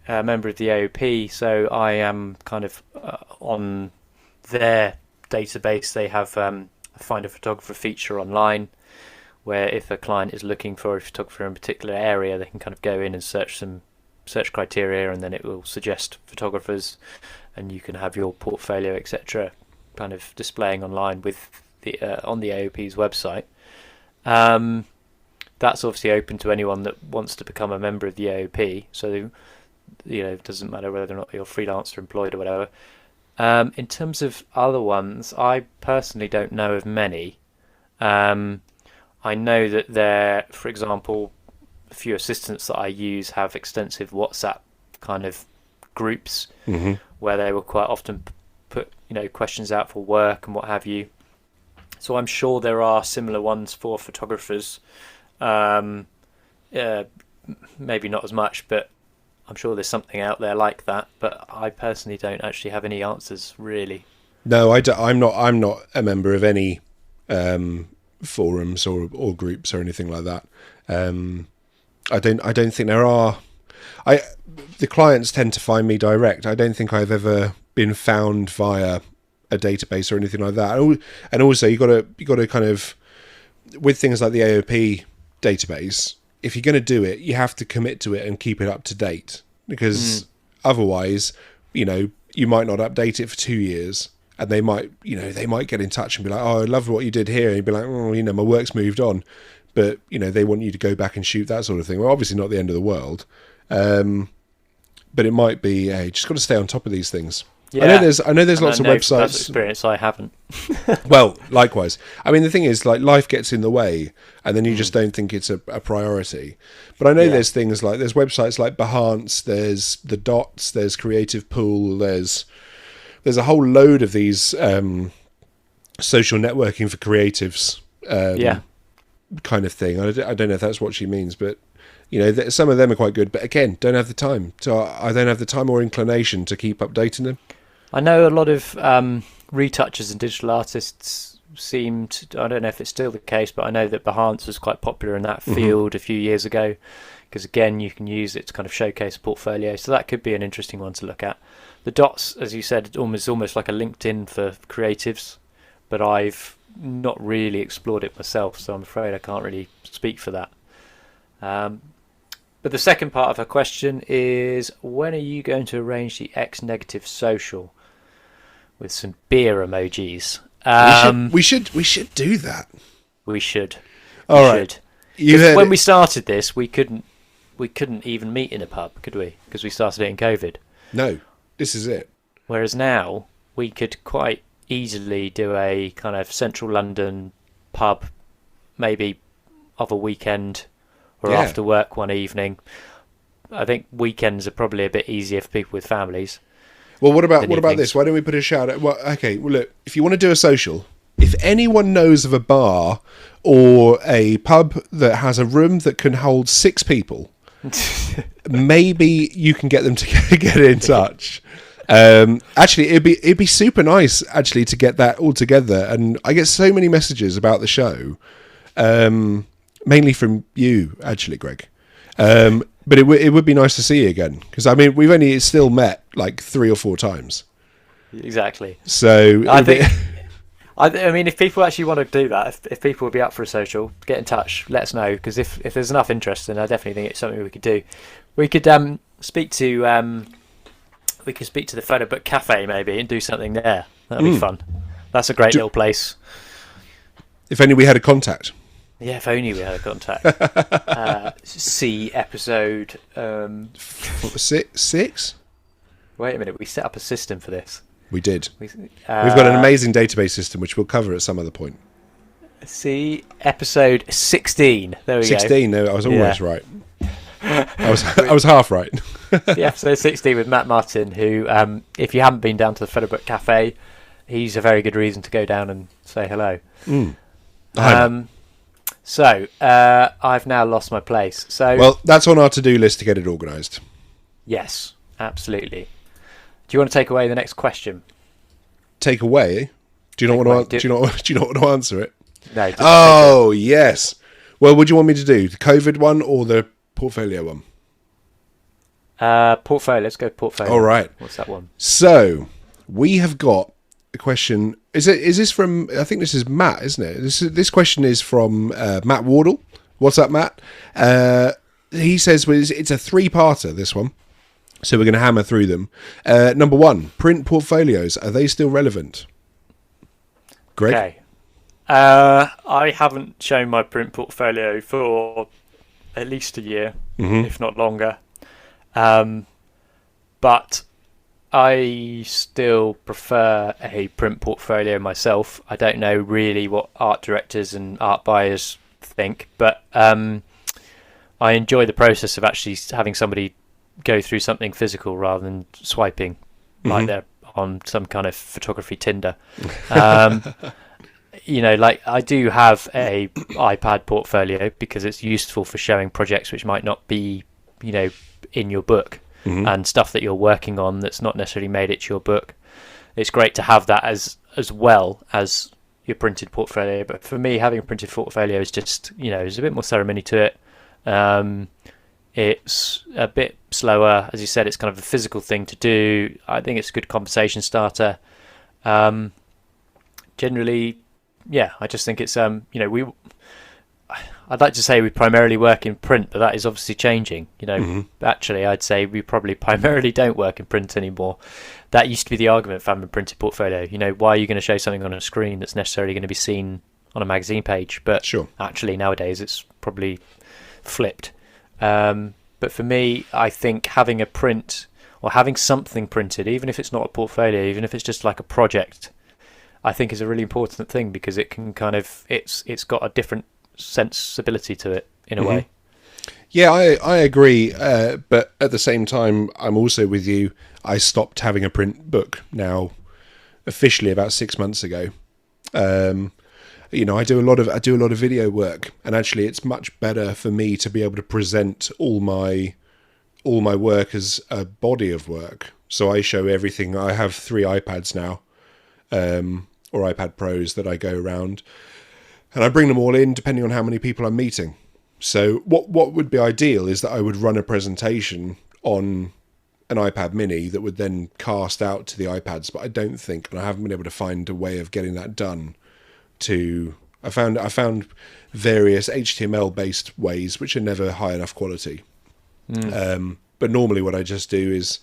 a member of the AOP, so I am kind of on their database. They have a find a photographer feature online, where if a client is looking for a photographer in a particular area, they can kind of go in and search some search criteria, and then it will suggest photographers, and you can have your portfolio, etc., kind of displaying online with the on the AOP's website. That's obviously open to anyone that wants to become a member of the AOP. So, it doesn't matter whether or not you're freelance or employed or whatever. In terms of other ones, I personally don't know of many. I know that there, for example, a few assistants that I use have extensive WhatsApp kind of groups where they will quite often put questions out for work and what have you. So I'm sure there are similar ones for photographers. Maybe not as much, but I'm sure there's something out there like that. But I personally don't actually have any answers, really. No, I'm not a member of any forums or groups or anything like that. I don't think there are. The clients tend to find me direct. I don't think I've ever been found via a database or anything like that. And also, you got to kind of, with things like the AOP database, if you're going to do it, you have to commit to it and keep it up to date, because otherwise, you might not update it for 2 years, and they might get in touch and be like, "Oh, I love what you did here," and you'd be like, "Oh, my work's moved on," but they want you to go back and shoot, that sort of thing. Well, obviously not the end of the world, but it might be. Just got to stay on top of these things. Yeah. I know there's lots of websites. That's experience I haven't. Well, likewise. I mean, the thing is, like, life gets in the way, and then you just don't think it's a priority. But I know there's things like, there's websites like Behance, there's the Dots, there's Creative Pool, there's a whole load of these social networking for creatives kind of thing. I don't know if that's what she means, but some of them are quite good. But again, don't have the time. So I don't have the time or inclination to keep updating them. I know a lot of retouchers and digital artists seem to, I don't know if it's still the case, but I know that Behance was quite popular in that field a few years ago, because again, you can use it to kind of showcase a portfolio. So that could be an interesting one to look at. The Dots, as you said, almost like a LinkedIn for creatives, but I've not really explored it myself, so I'm afraid I can't really speak for that. But the second part of her question is, when are you going to arrange the X-negative social? With some beer emojis. We should do that. We should. All right. When we started this, we couldn't even meet in a pub, could we? Because we started it in COVID. No, this is it. Whereas now we could quite easily do a kind of central London pub, maybe of a weekend or after work one evening. I think weekends are probably a bit easier for people with families. Well, what about this? Why don't we put a shout out? Well, okay. Well, look, if you want to do a social, if anyone knows of a bar or a pub that has a room that can hold 6 people, maybe you can get them to get in touch. Actually, it'd be super nice actually to get that all together. And I get so many messages about the show, mainly from you, actually, Greg. But it would be nice to see you again, because I mean, we've only still met like 3 or 4 times. Exactly. So I think, I mean, if people actually want to do that, if people would be up for a social, get in touch, let us know, because if there's enough interest, then I definitely think it's something we could do. We could speak to the Photo Book Cafe maybe and do something there. That'd be fun. That's a great little place. If only we had a contact. Yeah, if only we had a contact. See episode 6. Wait a minute, we set up a system for this. We did. We've got an amazing database system, which we'll cover at some other point. See episode 16. There we 16, go. No, I was almost right. I was half right. The episode 16 with Matt Martin, who, if you haven't been down to the Photo Book Cafe, he's a very good reason to go down and say hello. So, I've now lost my place. So, well, that's on our to-do list to get it organised. Yes, absolutely. Do you want to take away the next question? Take away? Do you not want to answer it? No. Oh, yes. Well, what do you want me to do? The COVID one or the portfolio one? Portfolio. Let's go portfolio. All right. What's that one? So, we have got a question. Is this from? I think this is Matt, isn't it? This question is from Matt Wardle. What's up, Matt? He says it's a 3-parter. This one, so we're going to hammer through them. Number 1, print portfolios, are they still relevant? Greg? Okay. I haven't shown my print portfolio for at least a year, if not longer. But I still prefer a print portfolio myself. I don't know really what art directors and art buyers think, but I enjoy the process of actually having somebody go through something physical rather than swiping like they're on some kind of photography Tinder. Like I do have a iPad portfolio because it's useful for showing projects which might not be, in your book. And stuff that you're working on that's not necessarily made it to your book. It's great to have that as well as your printed portfolio. But for me, having a printed portfolio is just, there's a bit more ceremony to it. It's a bit slower. As you said, it's kind of a physical thing to do. I think it's a good conversation starter. Generally, yeah, I just think it's, I'd like to say we primarily work in print, but that is obviously changing. Actually, I'd say we probably primarily don't work in print anymore. That used to be the argument for having a printed portfolio. Why are you going to show something on a screen that's necessarily going to be seen on a magazine page? But sure. Actually, nowadays it's probably flipped. But for me, I think having a print or having something printed, even if it's not a portfolio, even if it's just like a project, I think is a really important thing because it can it's got a different sensibility to it in a way. Yeah, I agree, but at the same time I'm also with you. I stopped having a print book now officially about 6 months ago. I do a lot of video work, and actually it's much better for me to be able to present all my work as a body of work. So I show everything. I have 3 iPads now, or iPad Pros that I go around. And I bring them all in depending on how many people I'm meeting. So what would be ideal is that I would run a presentation on an iPad mini that would then cast out to the iPads. But I don't think, and I haven't been able to find a way of getting that done. I found various HTML-based ways which are never high enough quality. But normally what I just do is,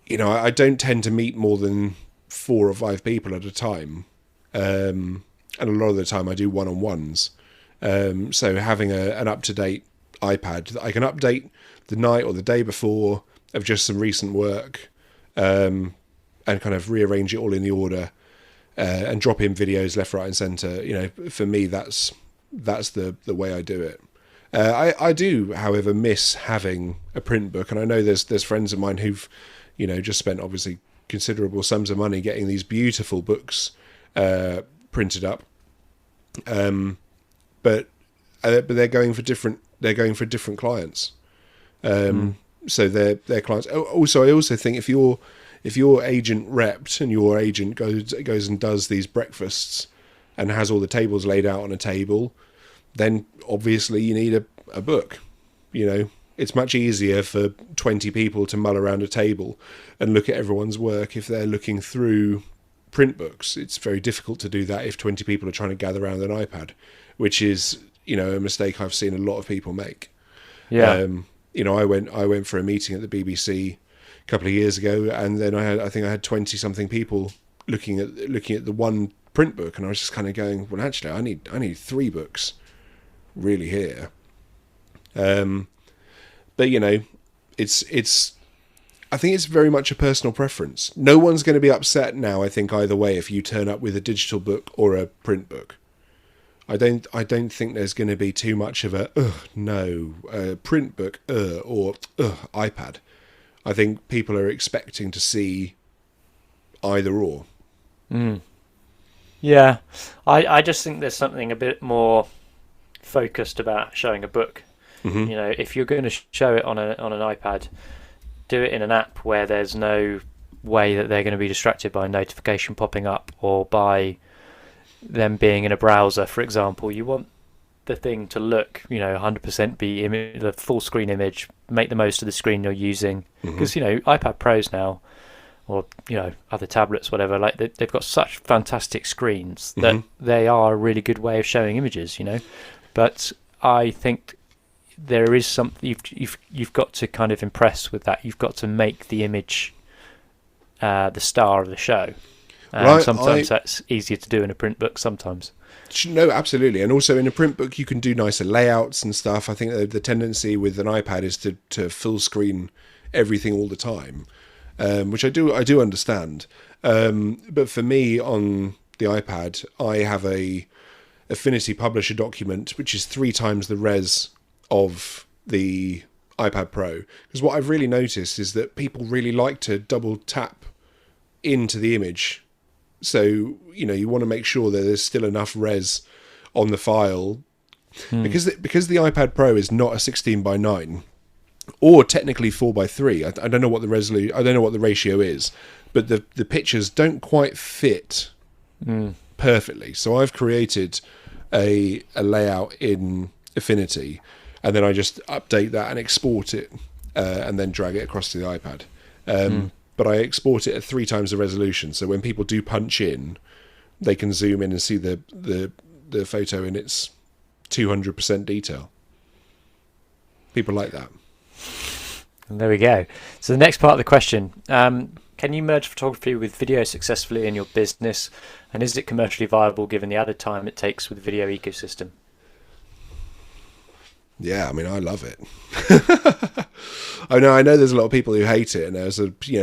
I don't tend to meet more than 4 or 5 people at a time. And a lot of the time I do one-on-ones. So having an up-to-date iPad that I can update the night or the day before of just some recent work, and kind of rearrange it all in the order, and drop in videos left, right and centre. For me, that's the way I do it. I do, however, miss having a print book. And I know there's friends of mine who've, just spent obviously considerable sums of money getting these beautiful books printed up, but they're going for different clients. So their clients. Also, I also think if your agent repped and your agent goes and does these breakfasts and has all the tables laid out on a table, then obviously you need a book. It's much easier for 20 people to mull around a table and look at everyone's work if they're looking through print books. It's very difficult to do that if 20 people are trying to gather around an iPad, which is, a mistake I've seen a lot of people make. Yeah. I went for a meeting at the BBC a couple of years ago, and then I think I had 20 something people looking at the one print book, and I was just kind of going, well, actually, I need 3 books really here. But it's I think it's very much a personal preference. No one's going to be upset now, I think, either way if you turn up with a digital book or a print book. I don't think there's going to be too much of a print book or iPad. I think people are expecting to see either or. Yeah, I just think there's something a bit more focused about showing a book. If you're going to show it on an iPad, do it in an app where there's no way that they're going to be distracted by a notification popping up or by them being in a browser, for example. You want the thing to look, 100% be the full screen image, make the most of the screen you're using. Because, iPad Pros now, or, other tablets, whatever, like they've got such fantastic screens that they are a really good way of showing images, But I think there is something you've got to kind of impress with that. You've got to make the image the star of the show. And sometimes that's easier to do in a print book sometimes. No, absolutely. And also in a print book, you can do nicer layouts and stuff. I think the tendency with an iPad is to full screen everything all the time, which I do understand. But for me on the iPad, I have a Affinity Publisher document, which is 3 times the res of the iPad Pro. Because what I've really noticed is that people really like to double tap into the image. So, you want to make sure that there's still enough res on the file. Because the iPad Pro is not a 16:9 or technically 4:3. I don't know what I don't know what the ratio is, but the pictures don't quite fit perfectly. So I've created a layout in Affinity, and then I just update that and export it, and then drag it across to the iPad. But I export it at 3 times the resolution, so when people do punch in, they can zoom in and see the photo in its 200% detail. People like that. And there we go. So the next part of the question, can you merge photography with video successfully in your business, and is it commercially viable given the added time it takes with the video ecosystem? Yeah, I mean, I love it. I know there's a lot of people who hate it, and there's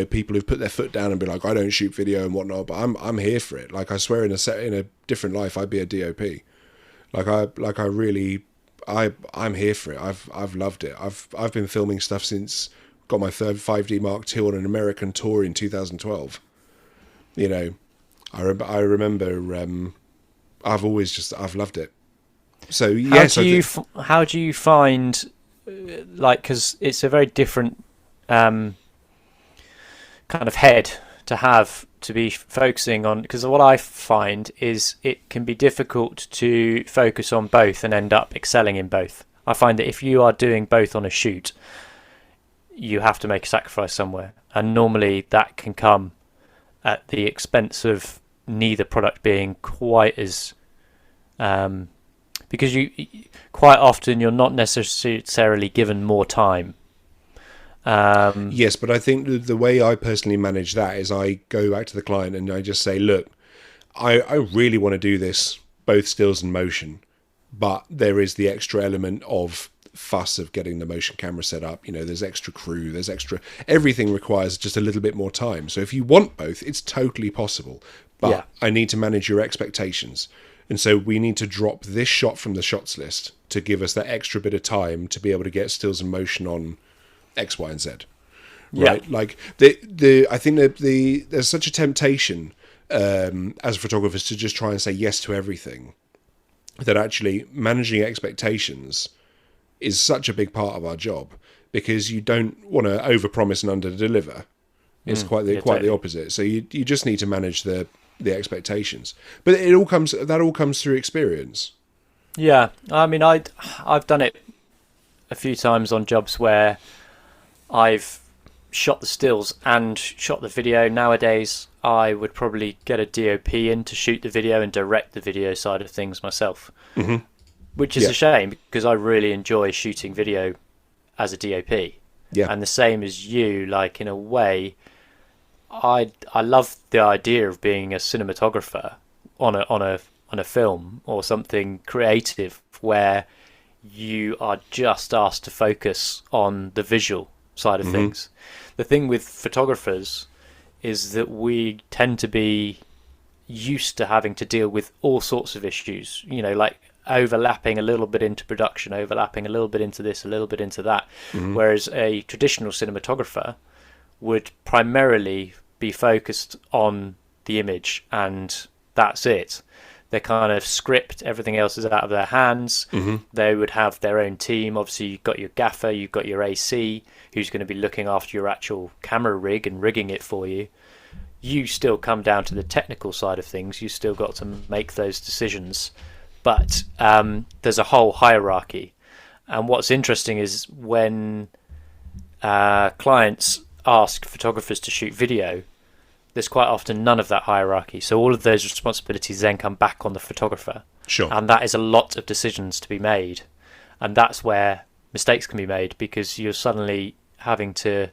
people who've put their foot down and be like, I don't shoot video and whatnot, but I'm here for it. Like, I swear in a different life I'd be a DOP. I'm here for it. I've loved it. I've been filming stuff since got my third 5D Mark II on an American tour in 2012. I remember I've loved it. So yes, how do you find, because it's a very different kind of head to have to be focusing on, because what I find is it can be difficult to focus on both and end up excelling in both. I find that if you are doing both on a shoot, you have to make a sacrifice somewhere, and normally that can come at the expense of neither product being quite as because you quite often you're not necessarily given more time. Yes, but I think the way I personally manage that is I go back to the client and I just say, look, I really want to do this, both stills and motion, but there is the extra element of fuss of getting the motion camera set up. There's extra crew, everything requires just a little bit more time. So if you want both, it's totally possible, but I need to manage your expectations. And so we need to drop this shot from the shots list to give us that extra bit of time to be able to get stills and motion on X, Y, and Z. Right? Yeah. Like I think that there's such a temptation as photographers to just try and say yes to everything, that actually managing expectations is such a big part of our job, because you don't want to overpromise and underdeliver. It's quite the opposite. So you just need to manage the expectations, but that all comes through experience. Yeah, I mean, I've done it a few times on jobs where I've shot the stills and shot the video. Nowadays, I would probably get a DOP in to shoot the video and direct the video side of things myself, which is a shame, because I really enjoy shooting video as a DOP. Yeah, and the same as you, like, in a way, I love the idea of being a cinematographer on a film or something creative where you are just asked to focus on the visual side of things. The thing with photographers is that we tend to be used to having to deal with all sorts of issues, like overlapping a little bit into production, overlapping a little bit into this, a little bit into that, whereas a traditional cinematographer would primarily be focused on the image, and that's it. They kind of script, everything else is out of their hands. They would have their own team. Obviously, you've got your gaffer, you've got your AC, who's going to be looking after your actual camera rig and rigging it for you. You still come down to the technical side of things. You still got to make those decisions, but there's a whole hierarchy. And what's interesting is when clients ask photographers to shoot video, there's quite often none of that hierarchy. So all of those responsibilities then come back on the photographer. Sure. And that is a lot of decisions to be made. And that's where mistakes can be made, because you're suddenly having to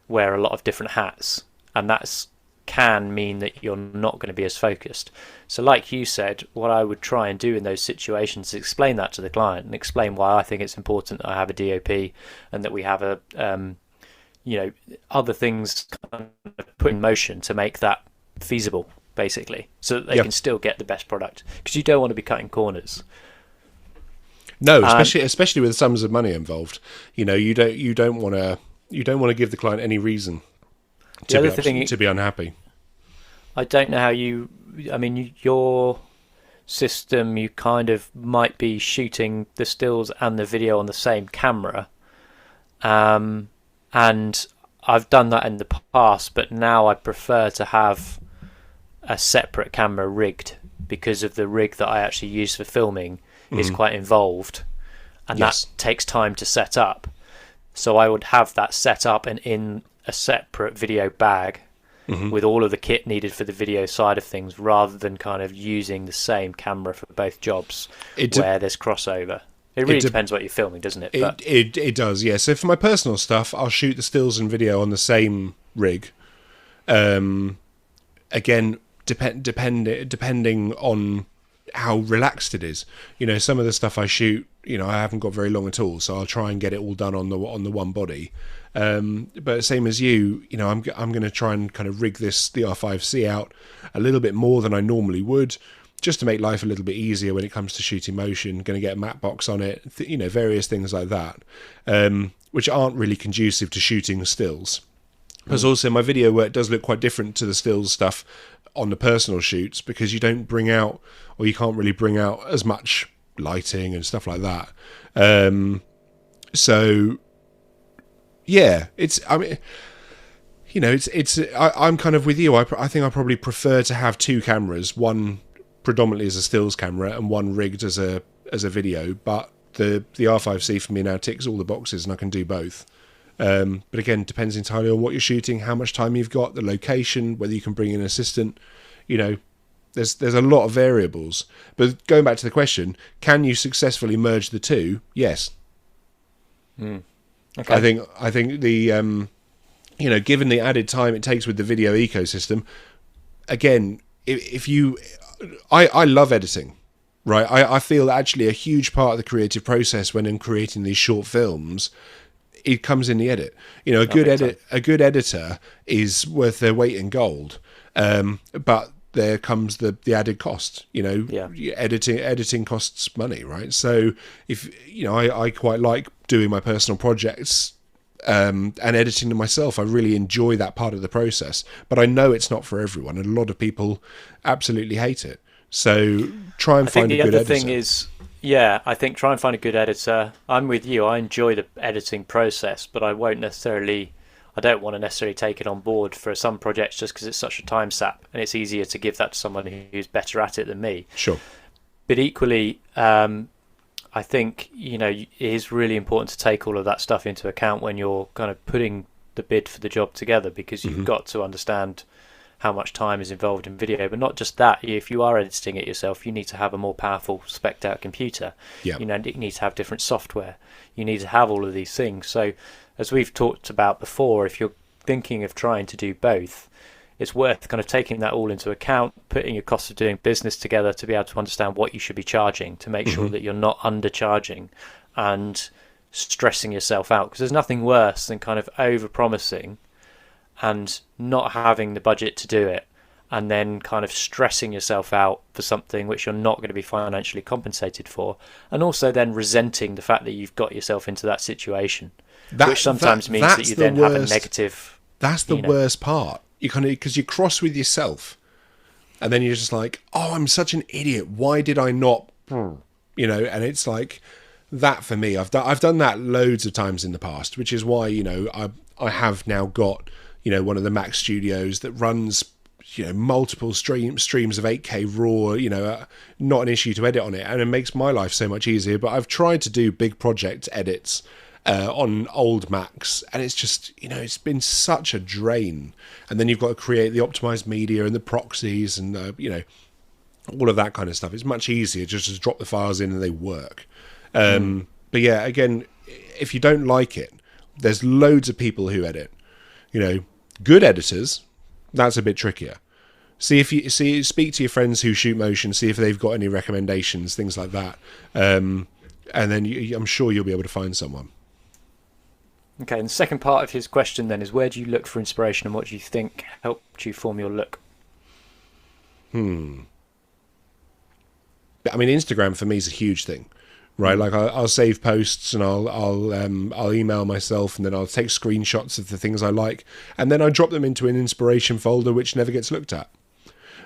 wear a lot of different hats. And that's can mean that you're not going to be as focused. So like you said, what I would try and do in those situations is explain that to the client and explain why I think it's important that I have a DOP and that we have a other things kind of put in motion to make that feasible, basically, so that they can still get the best product, because you don't want to be cutting corners. No, especially with sums of money involved. You don't want to give the client any reason to be unhappy. I don't know how your system, you kind of might be shooting the stills and the video on the same camera, and I've done that in the past, but now I prefer to have a separate camera rigged, because of the rig that I actually use for filming is quite involved, and that takes time to set up. So I would have that set up and in a separate video bag with all of the kit needed for the video side of things, rather than kind of using the same camera for both jobs where there's crossover. It really depends what you're filming, doesn't it? It does, yeah. So for my personal stuff, I'll shoot the stills and video on the same rig. Again, depending on how relaxed it is. Some of the stuff I shoot, I haven't got very long at all, so I'll try and get it all done on the one body. But same as you, I'm going to try and kind of rig the R5C out a little bit more than I normally would, just to make life a little bit easier when it comes to shooting motion. Going to get a matte box on it, various things like that, which aren't really conducive to shooting stills. Because also my video work does look quite different to the stills stuff on the personal shoots, because you don't bring out, or you can't really bring out as much lighting and stuff like that. So yeah, I'm kind of with you. I think I probably prefer to have two cameras, one predominantly as a stills camera and one rigged as a video. But the R5C for me now ticks all the boxes, and I can do both. But again, depends entirely on what you're shooting, how much time you've got, the location, whether you can bring in an assistant. There's a lot of variables. But going back to the question, can you successfully merge the two? Yes. Okay. I think the given the added time it takes with the video ecosystem, again, I love editing, right? I feel actually a huge part of the creative process when I'm creating these short films, it comes in the edit. A good editor is worth their weight in gold. But there comes the added cost. Editing costs money, right? So if I quite like doing my personal projects and editing them myself. I really enjoy that part of the process, but I know it's not for everyone, and a lot of people absolutely hate it. So try and find a good editor. I think the other thing is, I think try and find a good editor. I'm with you. I enjoy the editing process, but I don't want to necessarily take it on board for some projects just because it's such a time sap, and it's easier to give that to someone who's better at it than me. Sure. But equally, I think it is really important to take all of that stuff into account when you're kind of putting the bid for the job together, because you've got to understand how much time is involved in video. But not just that, if you are editing it yourself, you need to have a more powerful spec'd out computer. You need to have different software. You need to have all of these things. So as we've talked about before, if you're thinking of trying to do both, it's worth kind of taking that all into account, putting your cost of doing business together to be able to understand what you should be charging, to make sure that you're not undercharging and stressing yourself out. Because there's nothing worse than kind of over-promising and not having the budget to do it, and then kind of stressing yourself out for something which you're not going to be financially compensated for, and also then resenting the fact that you've got yourself into that situation, which sometimes means that you then have a negative... That's the worst part. You kind of, because you're cross with yourself, and then you're just like, oh, I'm such an idiot. Why did I not? And it's like that for me. I've done that loads of times in the past, which is why I have now got one of the Mac Studios that runs multiple streams of 8K raw. Not an issue to edit on it, and it makes my life so much easier. But I've tried to do big project edits on old Macs, and it's just it's been such a drain. And then you've got to create the optimized media and the proxies and all of that kind of stuff. It's much easier just to drop the files in and they work. But yeah, again, if you don't like it, there's loads of people who edit. Good editors That's a bit trickier. Speak to your friends who shoot motion, see if they've got any recommendations, things like that, and then I'm sure you'll be able to find someone. Okay, and the second part of his question then is, where do you look for inspiration, and what do you think helped you form your look? I mean, Instagram for me is a huge thing, right? Like I'll save posts and I'll email myself, and then I'll take screenshots of the things I like, and then I drop them into an inspiration folder which never gets looked at.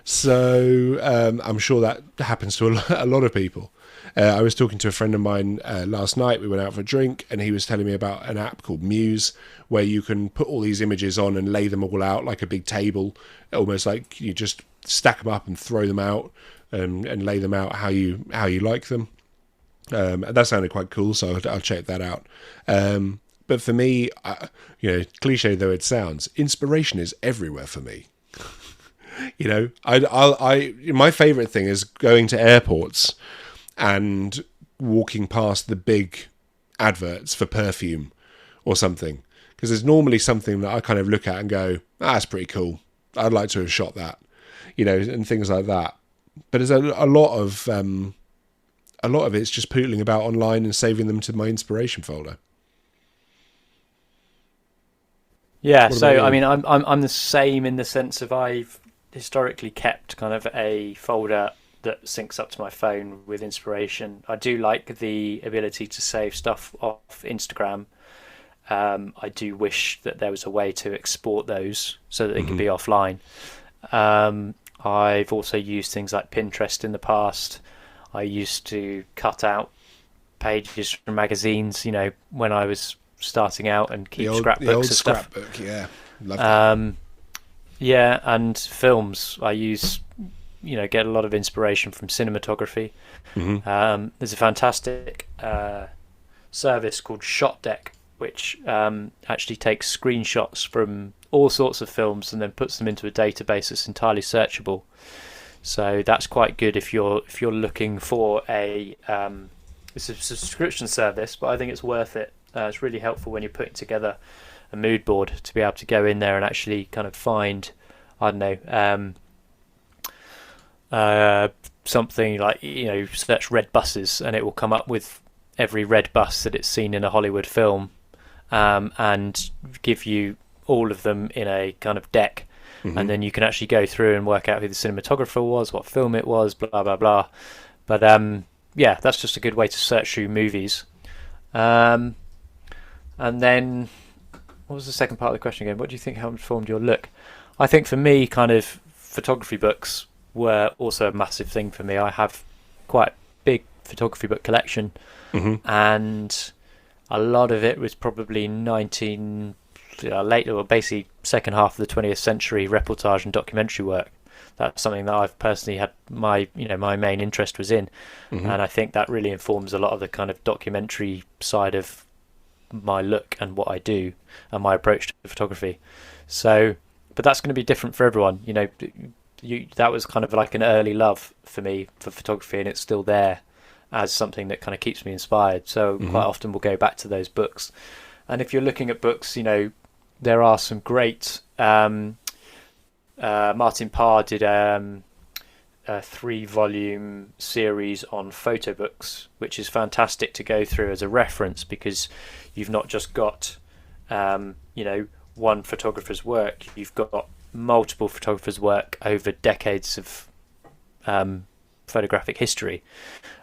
So I'm sure that happens to a lot of people. I was talking to a friend of mine last night. We went out for a drink, and he was telling me about an app called Muse, where you can put all these images on and lay them all out like a big table, almost like you just stack them up and throw them out, and lay them out how you like them. That sounded quite cool, so I'll check that out. But for me, cliche though it sounds, inspiration is everywhere for me. My favorite thing is going to airports and walking past the big adverts for perfume or something, because there's normally something that I kind of look at and go, that's pretty cool, I'd like to have shot that, and things like that. But there's a lot of it's just pootling about online and saving them to my inspiration folder. Yeah, so I mean, I'm the same in the sense of I've historically kept kind of a folder that syncs up to my phone with inspiration. I do like the ability to save stuff off Instagram. I do wish that there was a way to export those so that they could be offline. I've also used things like Pinterest in the past. I used to cut out pages from magazines, when I was starting out, and keep scrapbooks the old and stuff. scrapbook, yeah. Love that. Yeah, and films. I use, get a lot of inspiration from cinematography. There's a fantastic service called ShotDeck, which actually takes screenshots from all sorts of films and then puts them into a database that's entirely searchable. So that's quite good if you're looking for it's a subscription service, but I think it's worth it. It's really helpful when you're putting together a mood board to be able to go in there and actually kind of find, I don't know, something like, search red buses, and it will come up with every red bus that it's seen in a Hollywood film, and give you all of them in a kind of deck. And then you can actually go through and work out who the cinematographer was, what film it was, blah, blah, blah. But yeah, that's just a good way to search through movies. And then, what was the second part of the question again? What do you think helped formed your look? I think for me, kind of photography books were also a massive thing for me. I have quite a big photography book collection, and a lot of it was probably basically second half of the 20th century reportage and documentary work. That's something that I've personally had my main interest was in, and I think that really informs a lot of the kind of documentary side of my look and what I do and my approach to photography. So, but that's going to be different for everyone. That was kind of like an early love for me for photography, and it's still there as something that kind of keeps me inspired. So quite often we'll go back to those books. And if you're looking at books, there are some great. Martin Parr did a 3-volume series on photo books, which is fantastic to go through as a reference, because you've not just got one photographer's work, you've got multiple photographers' work over decades of photographic history,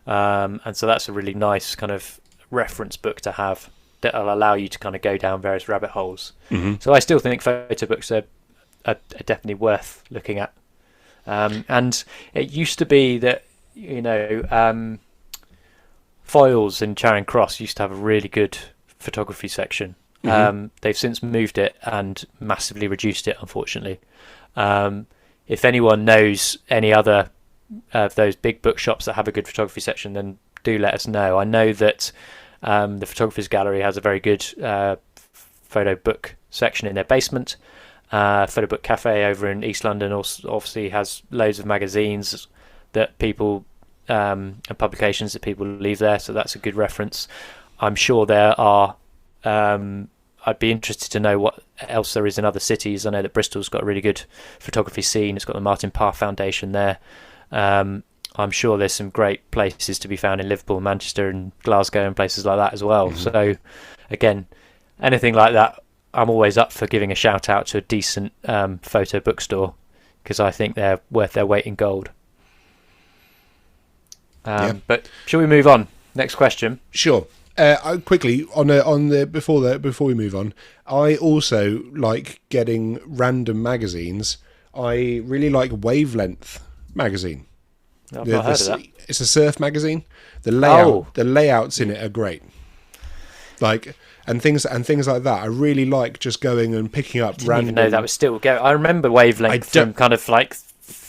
and so that's a really nice kind of reference book to have that'll allow you to kind of go down various rabbit holes. So I still think photo books are definitely worth looking at. And it used to be that, Foyles in Charing Cross used to have a really good photography section. They've since moved it and massively reduced it, unfortunately. If anyone knows any other of those big bookshops that have a good photography section, then do let us know. I know that the Photographer's Gallery has a very good photo book section in their basement. Photo Book Cafe over in East London also obviously has loads of magazines that people and publications that people leave there, so that's a good reference. I'm sure there are I'd be interested to know what else there is in other cities. I know that Bristol's got a really good photography scene. It's got the Martin Parr Foundation there. I'm sure there's some great places to be found in Liverpool, Manchester and Glasgow and places like that as well. So again, anything like that, I'm always up for giving a shout out to a decent photo bookstore, because I think they're worth their weight in gold. But shall we move on? Next question. Sure. Quickly before we move on, I also like getting random magazines. I really like Wavelength magazine. I've not heard of that. It's a surf magazine. The layouts in it are great. Like and things like that. I really like just going and picking up random. I didn't even know that was still going. I remember Wavelength from kind of like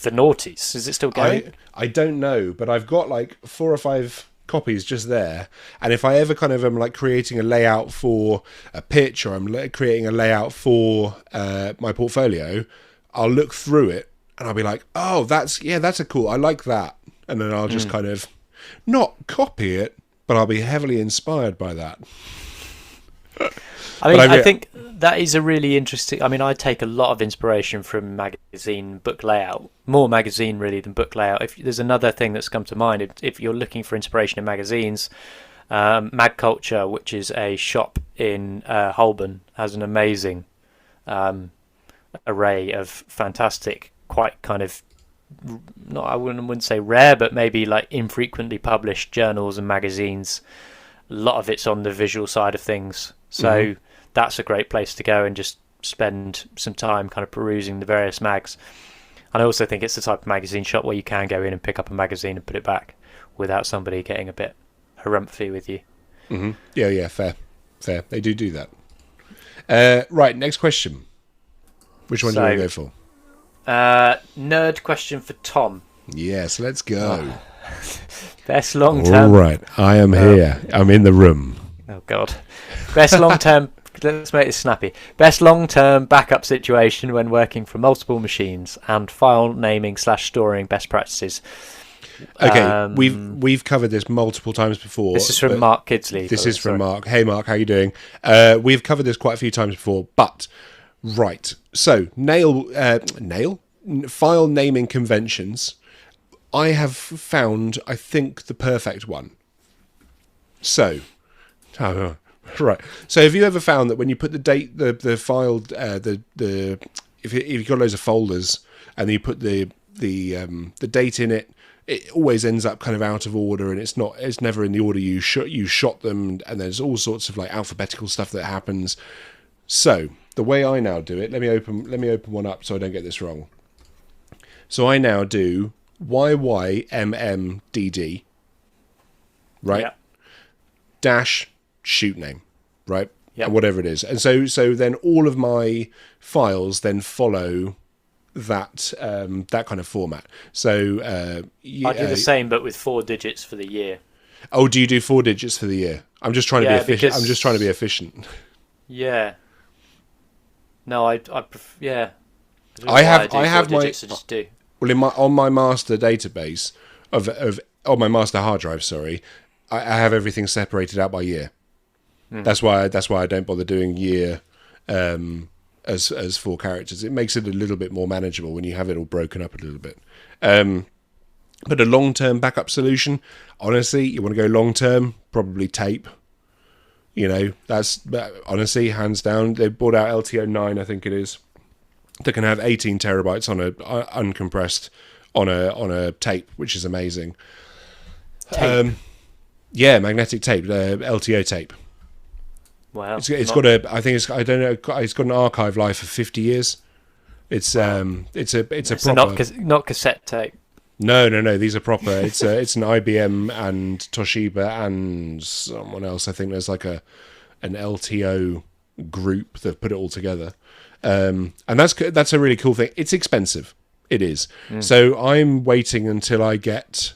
the noughties. Is it still going? I don't know, but I've got like 4 or 5 copies just there, and if I ever kind of am like creating a layout for a pitch, or I'm creating a layout for my portfolio, I'll look through it and I'll be like, oh, that's a cool, I like that, and then I'll just kind of not copy it, but I'll be heavily inspired by that. I mean, I think that is a really interesting... I mean, I take a lot of inspiration from magazine book layout. More magazine, really, than book layout. If there's another thing that's come to mind, if you're looking for inspiration in magazines, Mag Culture, which is a shop in Holborn, has an amazing array of fantastic, quite kind of... I wouldn't say rare, but maybe like infrequently published journals and magazines. A lot of it's on the visual side of things. So that's a great place to go and just spend some time kind of perusing the various mags. And I also think it's the type of magazine shop where you can go in and pick up a magazine and put it back without somebody getting a bit harumphy with you. Yeah, fair. They do that. Right, next question. Which one do you want to go for? Nerd question for Tom. Yes, let's go. Best long-term... All right, I am here. I'm in the room. Oh, God. Best long-term... Let's make this snappy. Best long-term backup situation when working from multiple machines, and file naming / storing best practices. Okay, we've covered this multiple times before. This is from Mark Kidsley. This is from Mark. Hey, Mark, how you doing? We've covered this quite a few times before, but... Right, so file naming conventions. I have found, I think, the perfect one. So, right. So, have you ever found that when you put the date, the file, if you've got loads of folders and you put the date in it, it always ends up kind of out of order, and it's never in the order you shot them, and there's all sorts of like alphabetical stuff that happens. So, the way I now do it, let me open one up so I don't get this wrong. So I now do YYMMDD, right? Yeah. Dash shoot name, right? Yeah. Whatever it is. And so then all of my files then follow that that kind of format. So I do the same, but with 4 digits for the year. Oh, do you do 4 digits for the year? I'm just trying to be efficient. I'm just trying to be efficient. Yeah. No, I I have my digits, I just do. Well, on my master database on my master hard drive, sorry, I have everything separated out by year. That's why I don't bother doing year as 4 characters. It makes it a little bit more manageable when you have it all broken up a little bit. But a long-term backup solution, honestly, you want to go long-term, probably tape. You know, that's honestly hands down. They brought out LTO9, I think it is, that can have 18 terabytes on a uncompressed on a tape, which is amazing. Tape. Yeah, magnetic tape, LTO tape. Wow. It's got an archive life of 50 years. It's proper, not cassette tape. No. These are proper. It's an IBM and Toshiba and someone else. I think there's like an LTO group that put it all together, and that's a really cool thing. It's expensive. It is. So I'm waiting until I get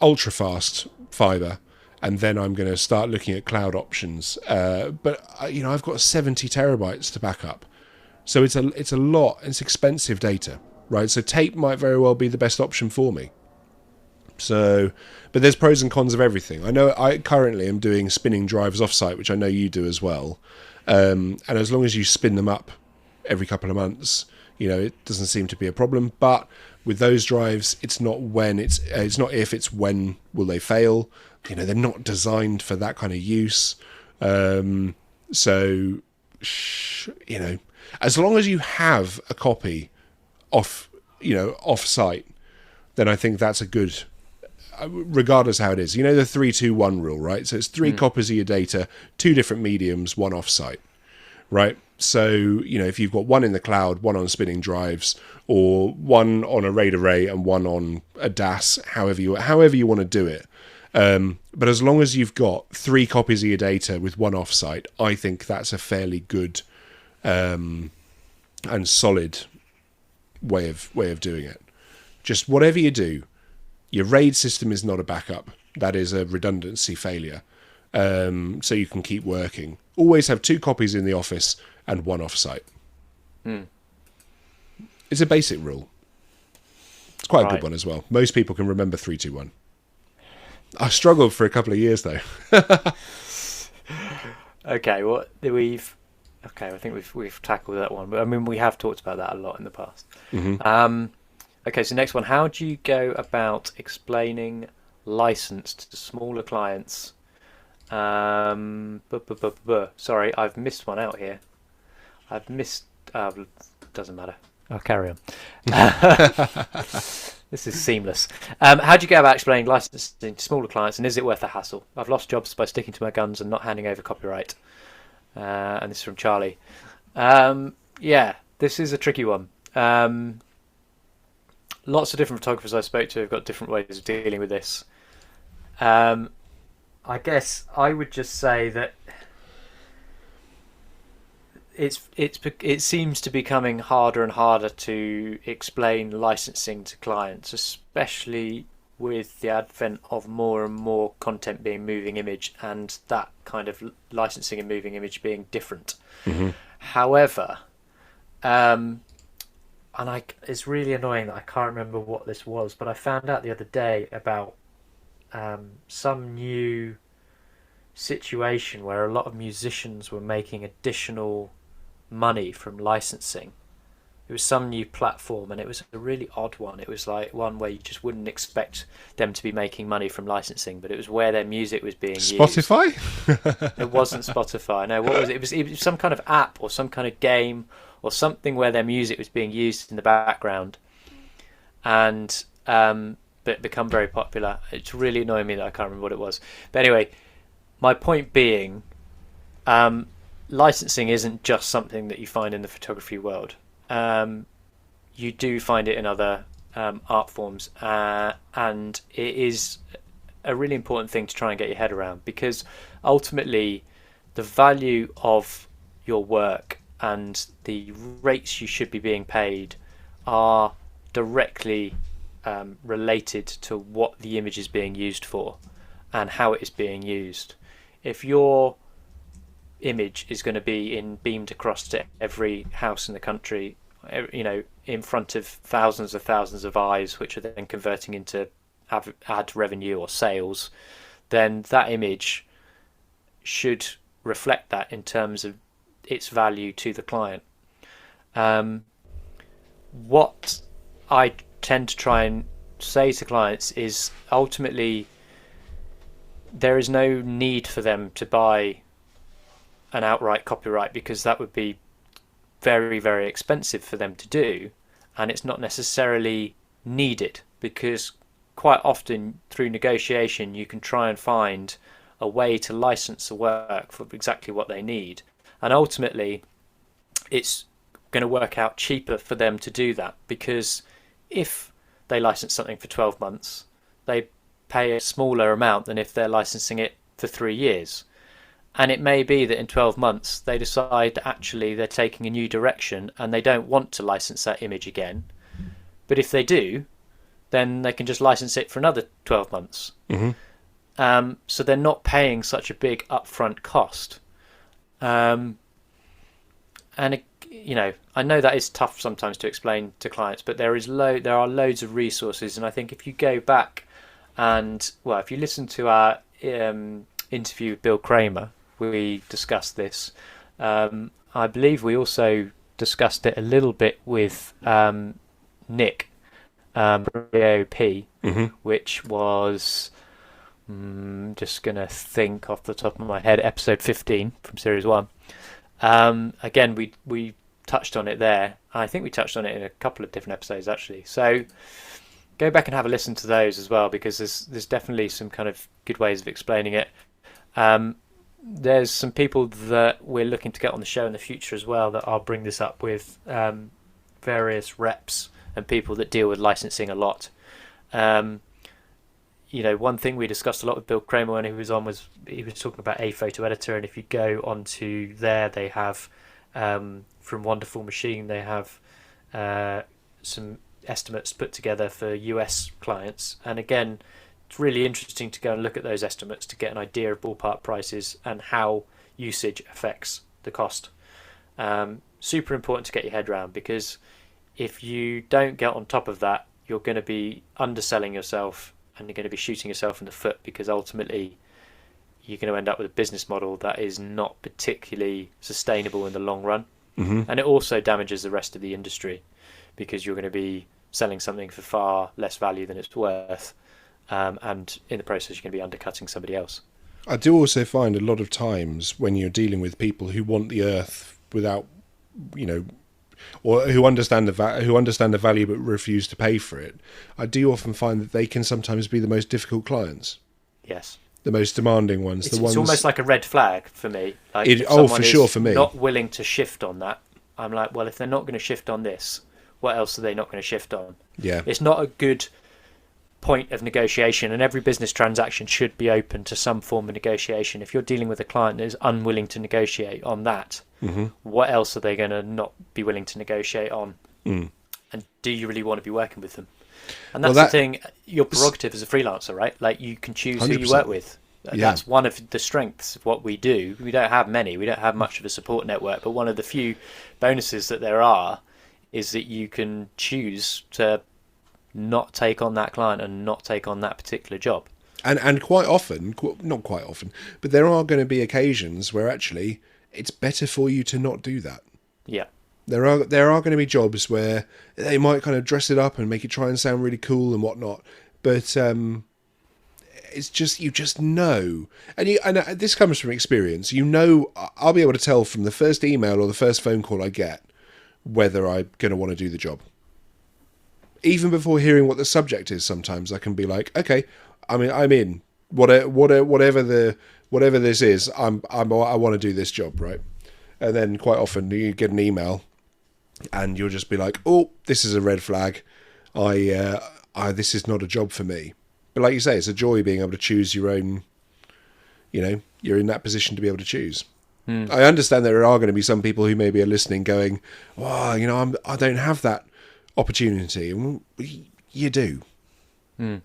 ultra fast fiber, and then I'm going to start looking at cloud options. But I've got 70 terabytes to back up. So it's a lot. It's expensive data, right? So tape might very well be the best option for me. So, but there's pros and cons of everything. I know I currently am doing spinning drives offsite, which I know you do as well. And as long as you spin them up every couple of months, it doesn't seem to be a problem. But with those drives, it's not it's not if, it's when will they fail. They're not designed for that kind of use. So, as long as you have a copy off site, then I think that's a good, regardless how it is. The 3-2-1 rule, right? So it's 3 copies of your data, 2 different mediums, 1 off-site, right? So, if you've got 1 in the cloud, 1 on spinning drives, or 1 on a RAID array and 1 on a DAS, however you want to do it. But as long as you've got 3 copies of your data with 1 off-site, I think that's a fairly good and solid way of doing it. Just whatever you do, your RAID system is not a backup. That is a redundancy failure. So you can keep working. Always have 2 copies in the office and 1 off-site. It's a basic rule. It's quite a good one as well. Most people can remember 3-2-1. I struggled for a couple of years though. Okay, I think we've tackled that one. But I mean, we have talked about that a lot in the past. Okay, so next one. How do you go about explaining license to smaller clients? Sorry, I've missed one out here. Doesn't matter. I'll carry on. This is seamless. How do you go about explaining licensing to smaller clients, and is it worth the hassle? I've lost jobs by sticking to my guns and not handing over copyright. And this is from Charlie. This is a tricky one. Lots of different photographers I spoke to have got different ways of dealing with this. I guess I would just say that it seems to be becoming harder and harder to explain licensing to clients, especially with the advent of more and more content being moving image and that kind of licensing and moving image being different. However, it's really annoying that I can't remember what this was, but I found out the other day about some new situation where a lot of musicians were making additional money from licensing. It was some new platform, and it was a really odd one. It was like one where you just wouldn't expect them to be making money from licensing, but it was where their music was being Spotify? used. It wasn't Spotify. No, what was it? It was some kind of app or some kind of game or something where their music was being used in the background, and but become very popular. It's really annoying me that I can't remember what it was. But anyway, my point being, licensing isn't just something that you find in the photography world. You do find it in other art forms, and it is a really important thing to try and get your head around, because ultimately the value of your work and the rates you should be being paid are directly related to what the image is being used for and how it is being used. If your image is going to be beamed across to every house in the country, in front of thousands of eyes, which are then converting into ad revenue or sales, then that image should reflect that in terms of its value to the client. What I tend to try and say to clients is ultimately there is no need for them to buy an outright copyright, because that would be very, very expensive for them to do, and it's not necessarily needed, because quite often through negotiation you can try and find a way to license the work for exactly what they need, and ultimately it's going to work out cheaper for them to do that, because if they license something for 12 months they pay a smaller amount than if they're licensing it for 3 years. And it may be that in 12 months they decide that actually they're taking a new direction and they don't want to license that image again. But if they do, then they can just license it for another 12 months. So they're not paying such a big upfront cost. And I know that is tough sometimes to explain to clients, but there are loads of resources, and I think if you go back And well, if you listen to our interview with Bill Kramer, we discussed this. I believe we also discussed it a little bit with Nick AOP, which was just going to think off the top of my head, episode 15 from series 1. Again, we touched on it there. I think we touched on it in a couple of different episodes actually. So go back and have a listen to those as well, because there's definitely some kind of good ways of explaining it. There's some people that we're looking to get on the show in the future as well that I'll bring this up with, various reps and people that deal with licensing a lot. One thing we discussed a lot with Bill Kramer when he was on was he was talking about a photo editor, and if you go onto there, they have from Wonderful Machine, they have some estimates put together for US clients, and again, it's really interesting to go and look at those estimates to get an idea of ballpark prices and how usage affects the cost. Super important to get your head around, because if you don't get on top of that, you're going to be underselling yourself and you're going to be shooting yourself in the foot, because ultimately you're going to end up with a business model that is not particularly sustainable in the long run. And it also damages the rest of the industry, because you're going to be selling something for far less value than it's worth, and in the process you're going to be undercutting somebody else. I do also find a lot of times when you're dealing with people who want the earth without, or who understand the value but refuse to pay for it, I do often find that they can sometimes be the most difficult clients. Yes. The most demanding ones. It's almost like a red flag for me. Like for me. Not willing to shift on that. I'm like, well, if they're not going to shift on this, what else are they not going to shift on? Yeah. It's not a good point of negotiation, and every business transaction should be open to some form of negotiation. If you're dealing with a client that is unwilling to negotiate on that, what else are they going to not be willing to negotiate on? And do you really want to be working with them? And that's the thing, your prerogative as a freelancer, right? Like, you can choose 100%. Who you work with. That's one of the strengths of what we do. We don't have many. We don't have much of a support network, but one of the few bonuses that there are is that you can choose to not take on that client and not take on that particular job. And quite often, not quite often, but there are going to be occasions where actually it's better for you to not do that. Yeah. There are going to be jobs where they might kind of dress it up and make it try and sound really cool and whatnot, but it's just, you just know, and this comes from experience. I'll be able to tell from the first email or the first phone call I get whether I'm going to want to do the job. Even before hearing what the subject is, sometimes I can be like, okay, I'm in. Whatever this is, I want to do this job, right? And then quite often you get an email, and you'll just be like, oh, this is a red flag. This is not a job for me. But like you say, it's a joy being able to choose your own. You're in that position to be able to choose. I understand there are going to be some people who maybe are listening, going, "Oh, I don't have that opportunity." You do.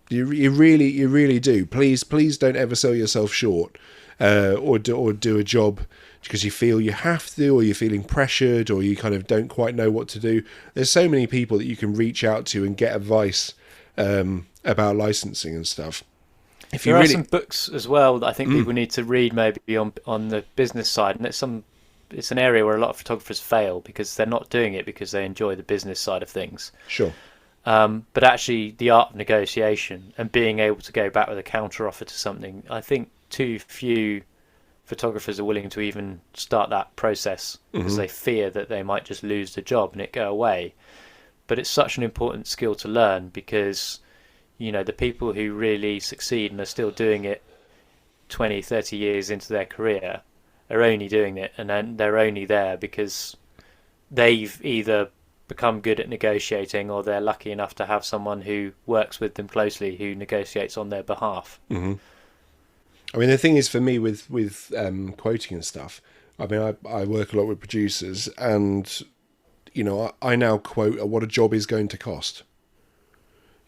You really do. Please don't ever sell yourself short, or do a job because you feel you have to, or you're feeling pressured, or you kind of don't quite know what to do. There's so many people that you can reach out to and get advice about licensing and stuff. There are some books as well that I think people need to read, maybe on the business side, and it's an area where a lot of photographers fail because they're not doing it because they enjoy the business side of things. Sure. But actually, the art of negotiation and being able to go back with a counter offer to something, I think too few photographers are willing to even start that process because they fear that they might just lose the job and it go away. But it's such an important skill to learn, because the people who really succeed and are still doing it 20, 30 years into their career are only doing it, and then they're only there because they've either become good at negotiating, or they're lucky enough to have someone who works with them closely who negotiates on their behalf. I mean, the thing is, for me with quoting and stuff, I mean, I work a lot with producers, and I now quote what a job is going to cost.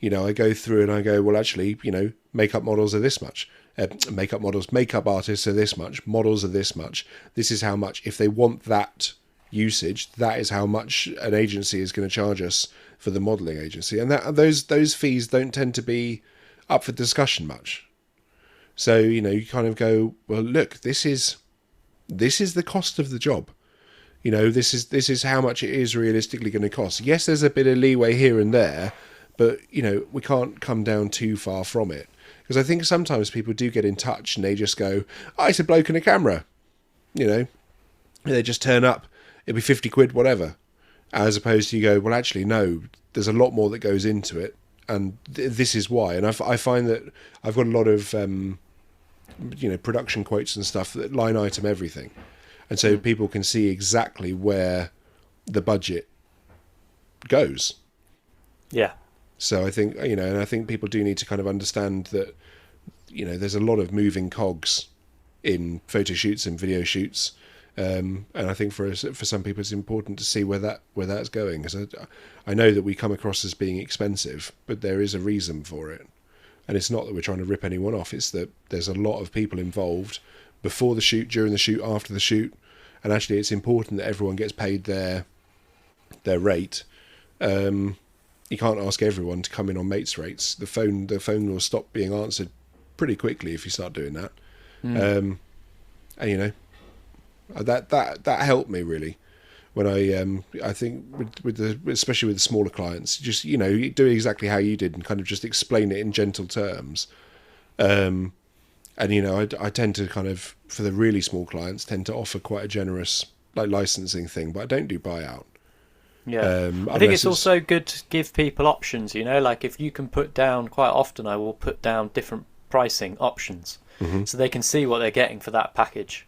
I go through and I go, well, actually, makeup models are this much. Makeup artists are this much. Models are this much. This is how much. If they want that usage, that is how much an agency is going to charge us for the modelling agency. And those fees don't tend to be up for discussion much. So, you know, you kind of go, well, look, this is the cost of the job. You know, this is how much it is realistically going to cost. Yes, there's a bit of leeway here and there, but, you know, we can't come down too far from it. Because I think sometimes people do get in touch and they just go, oh, it's a bloke and a camera. You know, and they just turn up. It'll be 50 quid, whatever. As opposed to you go, well, actually, no, there's a lot more that goes into it. And this is why. And I find that I've got a lot of, you know, production quotes and stuff that line item everything. And so people can see exactly where the budget goes. Yeah. So I think, you know, and I think people do need to kind of understand that, you know, there's a lot of moving cogs in photo shoots and video shoots. And I think for some people it's important to see where that's going. Because I know that we come across as being expensive, but there is a reason for it. And it's not that we're trying to rip anyone off. It's that there's a lot of people involved before the shoot, during the shoot, after the shoot. And actually it's important that everyone gets paid their rate. You can't ask everyone to come in on mates rates. The phone will stop being answered pretty quickly if you start doing that. And you know, that helped me really when I think especially with the smaller clients, just, you know, do exactly how you did and kind of just explain it in gentle terms. And you know, I tend to kind of, for the really small clients, tend to offer quite a generous like licensing thing, but I don't do buyout. Yeah, I think it's also good to give people options, you know, like if you can put down, quite often I will put down different pricing options so they can see what they're getting for that package.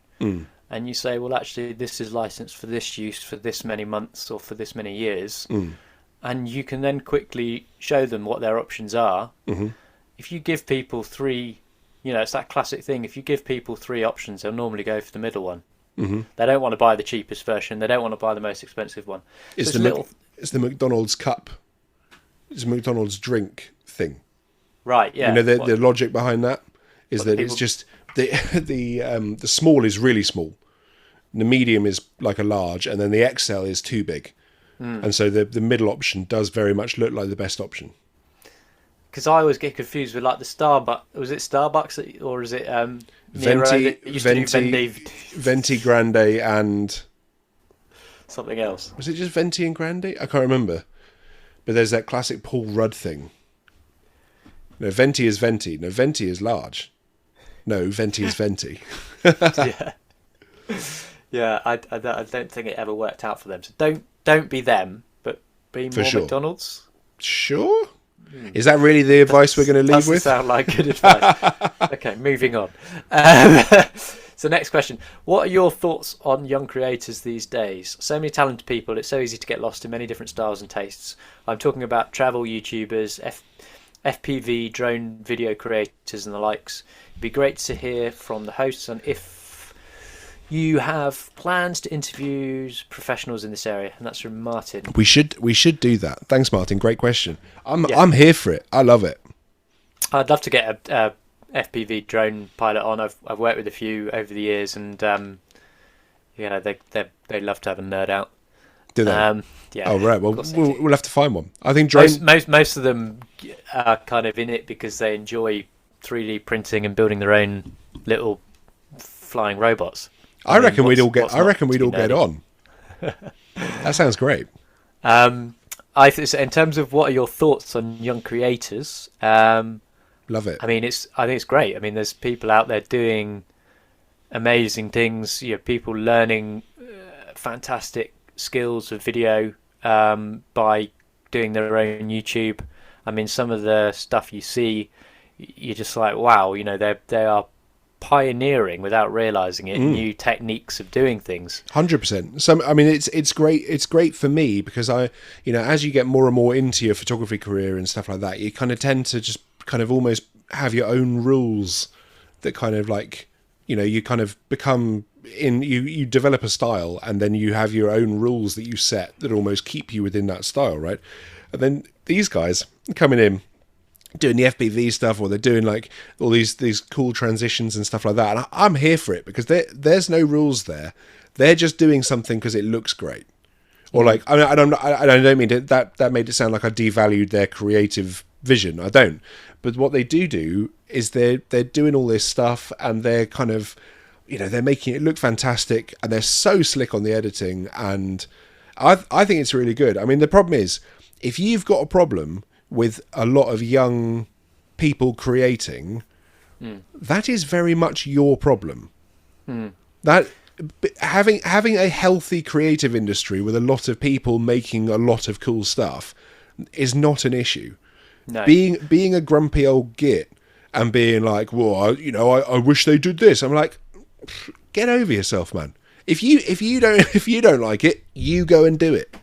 And you say, well, actually, this is licensed for this use for this many months or for this many years. And you can then quickly show them what their options are. If you give people three, you know, it's that classic thing. If you give people three options, they'll normally go for the middle one. They don't want to buy the cheapest version. They don't want to buy the most expensive one. It's the McDonald's cup. It's a McDonald's drink thing. Right, yeah. You know, the logic behind that is that it's just the small is really small. The medium is like a large, and then the XL is too big. And so the middle option does very much look like the best option. Because I always get confused with like the Starbucks. Was it Starbucks or is it Venti Grande and something else? Was it just Venti and Grande? I can't remember. But there's that classic Paul Rudd thing. No, Venti is Venti. No, Venti is large. No, Venti is Venti. Yeah. Yeah, I don't think it ever worked out for them. So don't be them, but be more sure. McDonald's. Sure. Is that really the advice we're going to leave with? Sound like good advice. Okay, moving on. So next question. What are your thoughts on young creators these days? So many talented people, it's so easy to get lost in many different styles and tastes. I'm talking about travel YouTubers, FPV, drone video creators and the likes. It'd be great to hear from the hosts on if you have plans to interview professionals in this area. And that's from Martin. We should do that. Thanks, Martin. Great question. I'm here for it. I love it. I'd love to get a FPV drone pilot on. I've worked with a few over the years, and you know, they love to have a nerd out. Do they? Yeah. Oh right. Well, we'll have to find one. I think drone. Most of them are kind of in it because they enjoy 3D printing and building their own little flying robots. I reckon we'd all get on. That sounds great. In terms of what are your thoughts on young creators? Love it. I think it's great. I mean, there's people out there doing amazing things. You know, people learning fantastic skills of video by doing their own YouTube. I mean, some of the stuff you see, you're just like, wow. You know, they are pioneering without realizing it new techniques of doing things. 100%. I mean, it's great. It's great for me because as you get more and more into your photography career and stuff like that, you kind of tend to just kind of almost have your own rules that kind of like, you know, you kind of become you develop a style and then you have your own rules that you set that almost keep you within that style, right? And then these guys coming in doing the FPV stuff, or they're doing like all these cool transitions and stuff like that. And I'm here for it because there's no rules there. They're just doing something because it looks great. Or like I don't mean that made it sound like I devalued their creative vision. I don't. But what they do is they're doing all this stuff, and they're kind of, they're making it look fantastic, and they're so slick on the editing, and I think it's really good. I mean, the problem is, if you've got a problem with a lot of young people creating, that is very much your problem. That having a healthy creative industry with a lot of people making a lot of cool stuff is not an issue. No. Being a grumpy old git and being like, well, I wish they did this. I'm like, get over yourself, man. If you don't like it, you go and do it.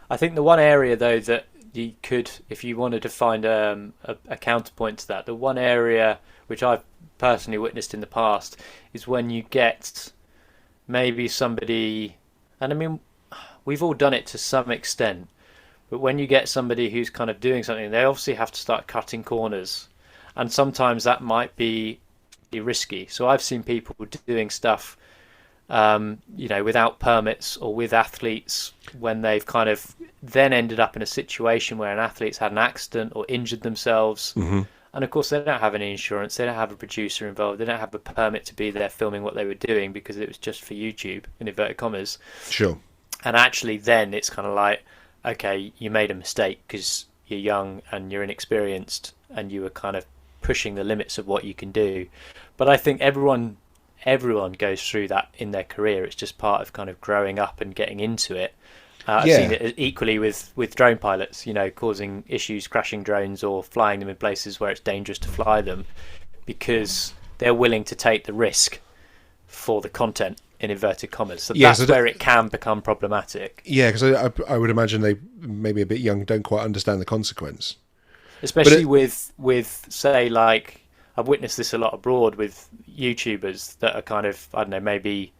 I think the one area though that you could, if you wanted to find a counterpoint to that, the one area which I've personally witnessed in the past is when you get maybe somebody, and I mean, we've all done it to some extent, but when you get somebody who's kind of doing something, they obviously have to start cutting corners, and sometimes that might be risky. So I've seen people doing stuff, without permits or with athletes, when they've kind of then ended up in a situation where an athlete's had an accident or injured themselves. And of course, they don't have any insurance, they don't have a producer involved, they don't have a permit to be there filming what they were doing because it was just for YouTube, in inverted commas. Sure. And actually then it's kind of like, okay, you made a mistake because you're young and you're inexperienced and you were kind of pushing the limits of what you can do. But I think everyone goes through that in their career. It's just part of kind of growing up and getting into it. I've seen it equally with drone pilots, causing issues, crashing drones or flying them in places where it's dangerous to fly them because they're willing to take the risk for the content, in inverted commas. So that's where it can become problematic. Yeah, because I would imagine they, maybe a bit young, don't quite understand the consequence. Especially with, say, like, I've witnessed this a lot abroad with YouTubers that are kind of, I don't know, maybe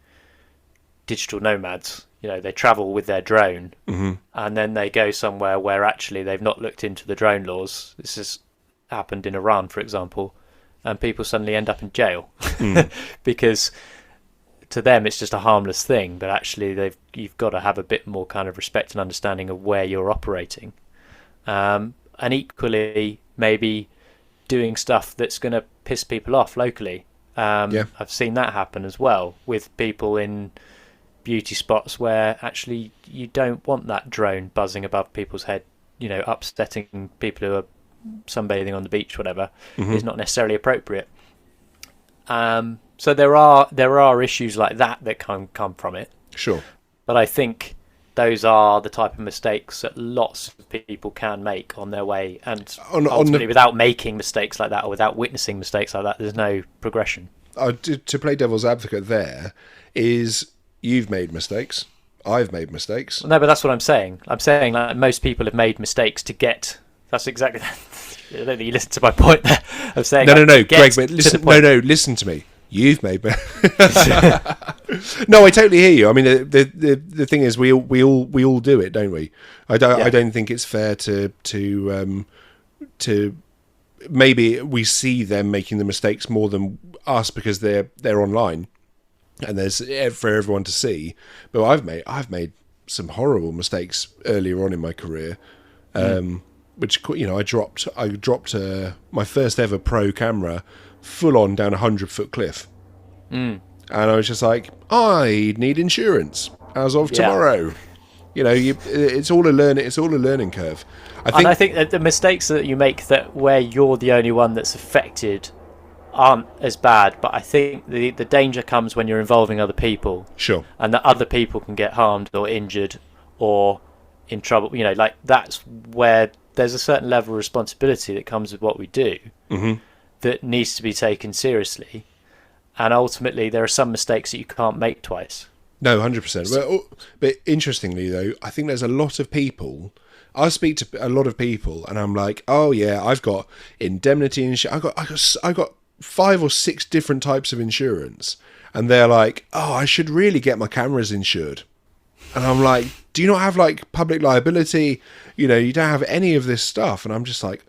digital nomads. They travel with their drone, and then they go somewhere where actually they've not looked into the drone laws. This has happened in Iran, for example, and people suddenly end up in jail because to them it's just a harmless thing, but actually you've got to have a bit more kind of respect and understanding of where you're operating, and equally maybe doing stuff that's going to piss people off locally. I've seen that happen as well with people in beauty spots where actually you don't want that drone buzzing above people's head, upsetting people who are sunbathing on the beach, whatever, is not necessarily appropriate. So there are issues like that can come from it. Sure. But I think those are the type of mistakes that lots of people can make on their way, and ultimately without making mistakes like that or without witnessing mistakes like that, there's no progression. To play devil's advocate there is, you've made mistakes. I've made mistakes. No, but that's what I'm saying. I'm saying like most people have made mistakes to get. That's exactly. I don't think you listened to my point there. I'm saying no, Greg. But listen, listen to me. You've made. No, I totally hear you. I mean, the thing is, we all do it, don't we? I don't think it's fair to maybe we see them making the mistakes more than us because they're online. And there's for everyone to see, but I've made some horrible mistakes earlier on in my career, which I dropped my first ever pro camera full on down 100-foot cliff, and I was just like, I need insurance as of tomorrow. It's all a learning curve. I think that the mistakes that you make that where you're the only one that's affected aren't as bad, but I think the danger comes when you're involving other people. Sure. And that other people can get harmed or injured or in trouble. Like that's where there's a certain level of responsibility that comes with what we do that needs to be taken seriously. And ultimately, there are some mistakes that you can't make twice. No, 100%. But interestingly, though, I think there's a lot of people. I speak to a lot of people, and I'm like, oh yeah, I've got indemnity insurance. I got 5 or 6 different types of insurance, and they're like, oh, I should really get my cameras insured. And I'm like, do you not have like public liability? You don't have any of this stuff. And I'm just like,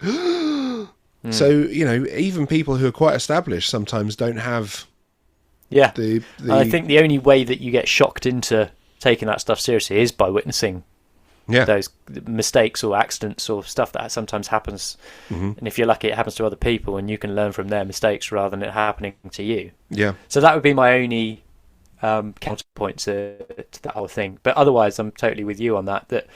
so even people who are quite established sometimes don't have I think the only way that you get shocked into taking that stuff seriously is by witnessing those mistakes or accidents or stuff that sometimes happens. And if you're lucky, it happens to other people, and you can learn from their mistakes rather than it happening to you. Yeah. So that would be my only counterpoint to that whole thing. But otherwise, I'm totally with you on that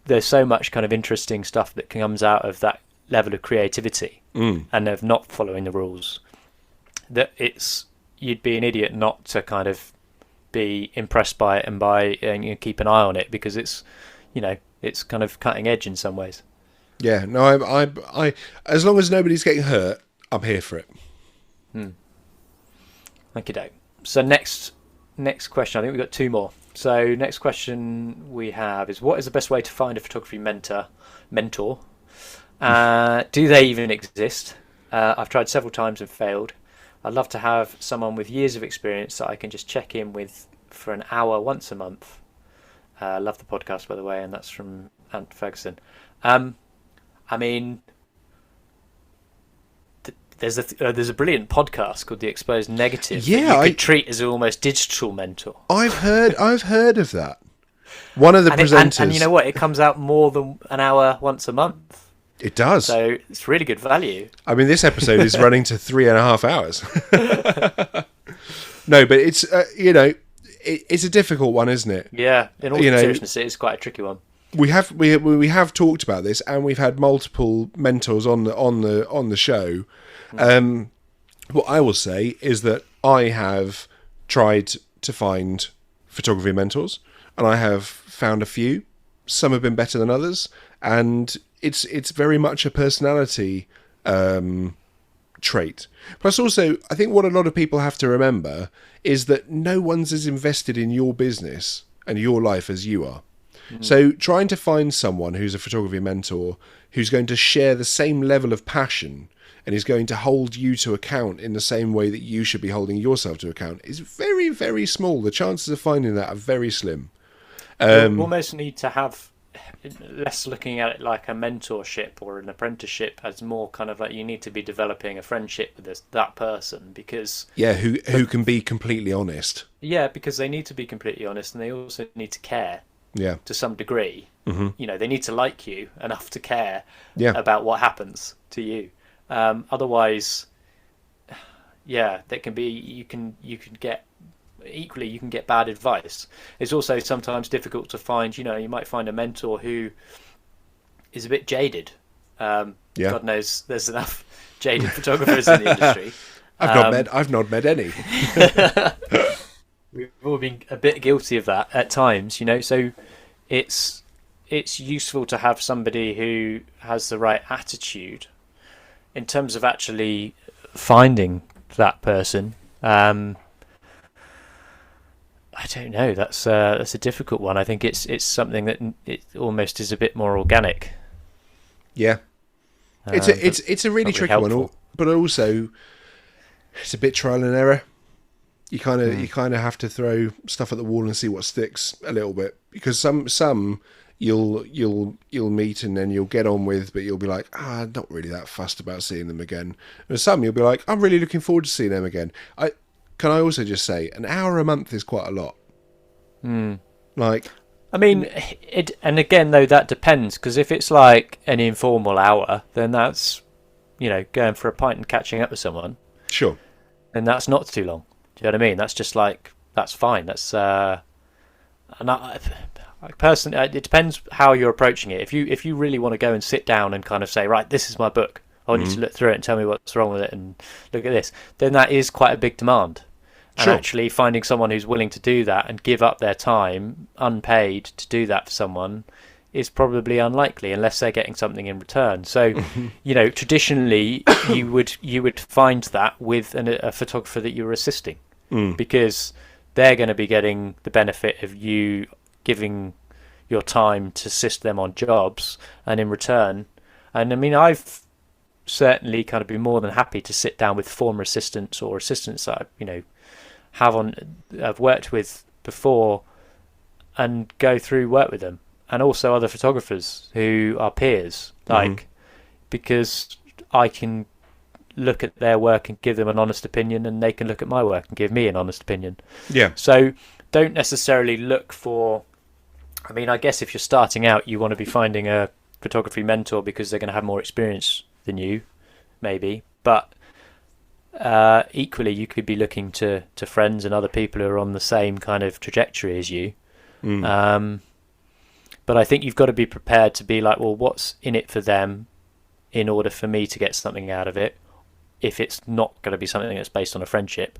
there's so much kind of interesting stuff that comes out of that level of creativity and of not following the rules, that you'd be an idiot not to kind of be impressed by it and keep an eye on it, because it's kind of cutting edge in some ways. Yeah, no, I as long as nobody's getting hurt, I'm here for it. Thank you, Doug. So next question, I think we've got two more. So next question we have is, what is the best way to find a photography mentor? Do they even exist? I've tried several times and failed. I'd love to have someone with years of experience that I can just check in with for an hour once a month. Love the podcast, by the way, and that's from Ant Ferguson. I mean, there's a brilliant podcast called The Exposed Negative. Yeah, that you could treat as an almost digital mentor. I've heard of that. One of the presenters, and you know what? It comes out more than an hour once a month. It does. So it's really good value. I mean, this episode is running to 3.5 hours. No, but it's it's a difficult one, isn't it? Yeah, in all seriousness, it is quite a tricky one. We have talked about this, and we've had multiple mentors on the show. What I will say is that I have tried to find photography mentors, and I have found a few. Some have been better than others, and it's very much a personality trait. Plus, also, I think what a lot of people have to remember is that no one's as invested in your business and your life as you are. So trying to find someone who's a photography mentor who's going to share the same level of passion and is going to hold you to account in the same way that you should be holding yourself to account is very, very small. The chances of finding that are very slim. You almost need to have less looking at it like a mentorship or an apprenticeship, as more kind of like you need to be developing a friendship with that person, because who can be completely honest. Yeah, because they need to be completely honest, and they also need to care. Yeah, to some degree. They need to like you enough to care about what happens to you. Otherwise, that can be you can get bad advice. It's also sometimes difficult to find. You might find a mentor who is a bit jaded. God knows there's enough jaded photographers in the industry. I've not met any. We've all been a bit guilty of that at times, so it's useful to have somebody who has the right attitude in terms of actually finding that person. I don't know, that's a difficult one. I think it's something that it almost is a bit more organic. Yeah. It's a really tricky one, but also it's a bit trial and error. You kind of have to throw stuff at the wall and see what sticks a little bit, because some you'll meet and then you'll get on with, but you'll be like, not really that fussed about seeing them again. And some you'll be like, I'm really looking forward to seeing them again. Can I also just say, an hour a month is quite a lot. Like, I mean, and again though, that depends, because if it's like an informal hour, then that's going for a pint and catching up with someone. Sure. And that's not too long. Do you know what I mean? That's just like, that's fine. That's and I personally, it depends how you're approaching it. If you really want to go and sit down and kind of say, right, this is my book, I want you to look through it and tell me what's wrong with it and look at this, then that is quite a big demand. And actually finding someone who's willing to do that and give up their time unpaid to do that for someone is probably unlikely, unless they're getting something in return. So, traditionally you would find that with a photographer that you're assisting, because they're going to be getting the benefit of you giving your time to assist them on jobs, and in return, and I mean, I've certainly kind of been more than happy to sit down with former assistants or assistants that I've worked with before and go through work with them, and also other photographers who are peers, because I can look at their work and give them an honest opinion, and they can look at my work and give me an honest opinion. Yeah. So don't necessarily look for I mean, I guess if you're starting out, you want to be finding a photography mentor because they're going to have more experience than you, maybe. But equally, you could be looking to friends and other people who are on the same kind of trajectory as you. But I think you've got to be prepared to be like, well, what's in it for them in order for me to get something out of it, if it's not going to be something that's based on a friendship.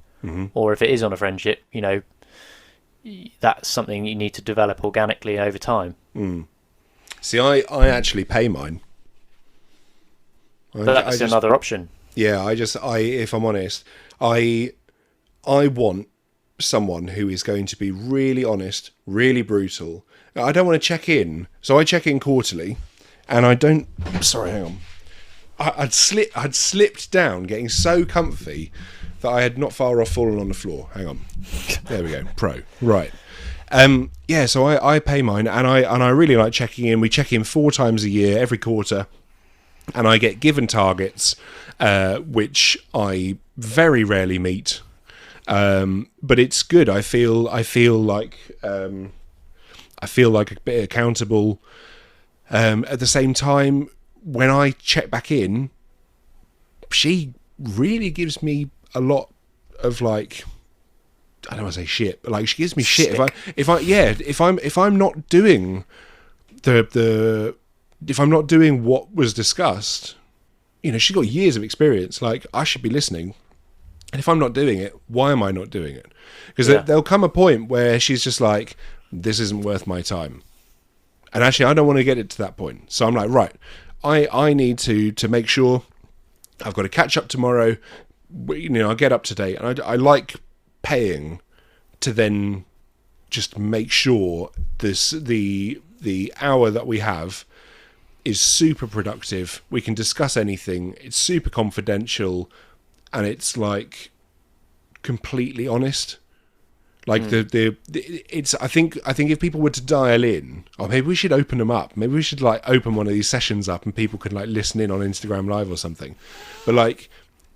Or if it is on a friendship, you know, that's something you need to develop organically over time. See, I actually pay mine. That's another option. Yeah, if I'm honest, I want someone who is going to be really honest, really brutal. I don't want to check in, so I check in quarterly, and I don't. Sorry, hang on. I'd slipped down, getting so comfy that I had not far off fallen on the floor. Hang on, there we go. Pro, right. Yeah, so I pay mine, and I really like checking in. We check in 4 times a year, every quarter, and I get given targets, which I very rarely meet. But it's good. I feel like a bit accountable. At the same time, when I check back in, she really gives me a lot of, like, I don't want to say shit, but like, she gives me shit if I'm not doing if I'm not doing what was discussed. You know, she's got years of experience. Like, I should be listening. And if I'm not doing it, why am I not doing it? Because there'll come a point where she's just like, this isn't worth my time. And actually, I don't want to get it to that point. So I'm like, right, I need to make sure I've got to catch up tomorrow. You know, I get up to date. And I like paying to then just make sure the hour that we have is super productive. We can discuss anything. It's super confidential. And it's like completely honest. Like it's. I think if people were to dial in, or maybe we should open them up. Maybe we should like open one of these sessions up, and people could like listen in on Instagram Live or something. But like,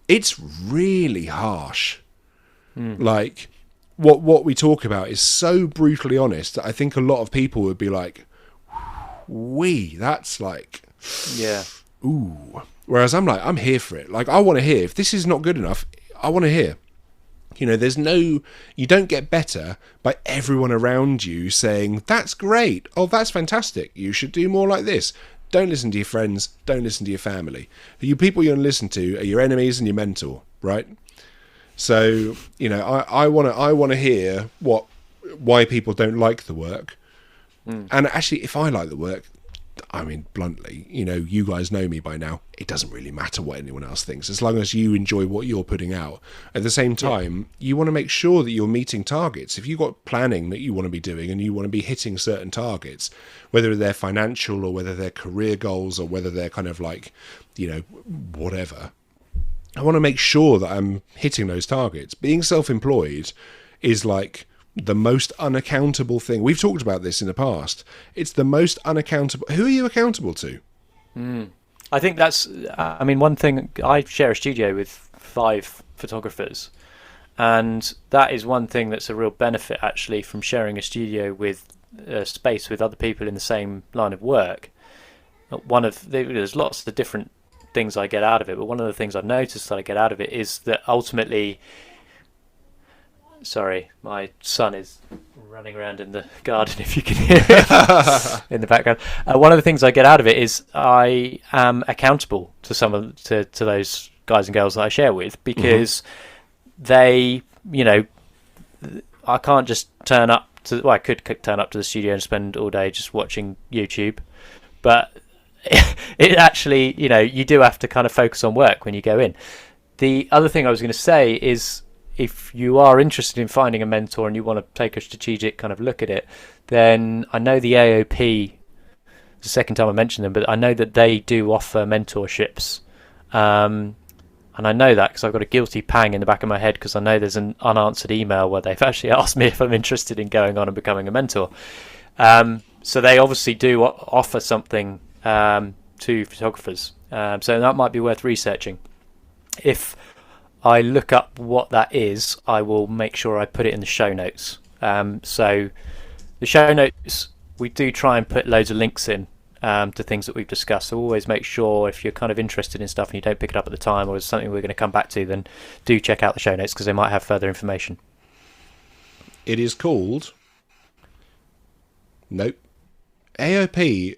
it's really harsh. Like what we talk about is so brutally honest that I think a lot of people would be like, that's like, yeah, ooh. Whereas I'm like, I'm here for it. Like, I want to hear. If this is not good enough, I want to hear. You know, you don't get better by everyone around you saying, that's great. Oh, that's fantastic. You should do more like this. Don't listen to your friends. Don't listen to your family. The people you're going to listen to are your enemies and your mentor, right? So, you know, I want to hear why people don't like the work. And actually, if I like the work, I mean, bluntly, you know, you guys know me by now. It doesn't really matter what anyone else thinks, as long as you enjoy what you're putting out. At the same time, you want to make sure that you're meeting targets. If you've got planning that you want to be doing and you want to be hitting certain targets, whether they're financial or whether they're career goals or whether they're kind of like, you know, whatever, I want to make sure that I'm hitting those targets. Being self-employed is like the most unaccountable thing. We've talked about this in the past. It's the most unaccountable. Who are you accountable to? I think that's, I mean, one thing, I share a studio with 5 photographers, and that is one thing that's a real benefit actually from sharing a studio with space with other people in the same line of work. There's lots of different things I get out of it, but one of the things I've noticed that I get out of it is that ultimately, sorry, my son is running around in the garden, if you can hear it in the background. One of the things I get out of it is I am accountable to those guys and girls that I share with, because they, you know, I can't just turn up to, well, I could turn up to the studio and spend all day just watching YouTube, but it actually, you know, you do have to kind of focus on work when you go in. The other thing I was going to say is, if you are interested in finding a mentor and you want to take a strategic kind of look at it, then I know the AOP, it's the second time I mentioned them, but I know that they do offer mentorships. And I know that because I've got a guilty pang in the back of my head, because I know there's an unanswered email where they've actually asked me if I'm interested in going on and becoming a mentor. So they obviously do offer something to photographers. So that might be worth researching. If I look up what that is, I will make sure I put it in the show notes. So the show notes we do try and put loads of links in to things that we've discussed. So always make sure if you're kind of interested in stuff and you don't pick it up at the time, or it's something we're going to come back to, then do check out the show notes because they might have further information. It is called... Nope. AOP...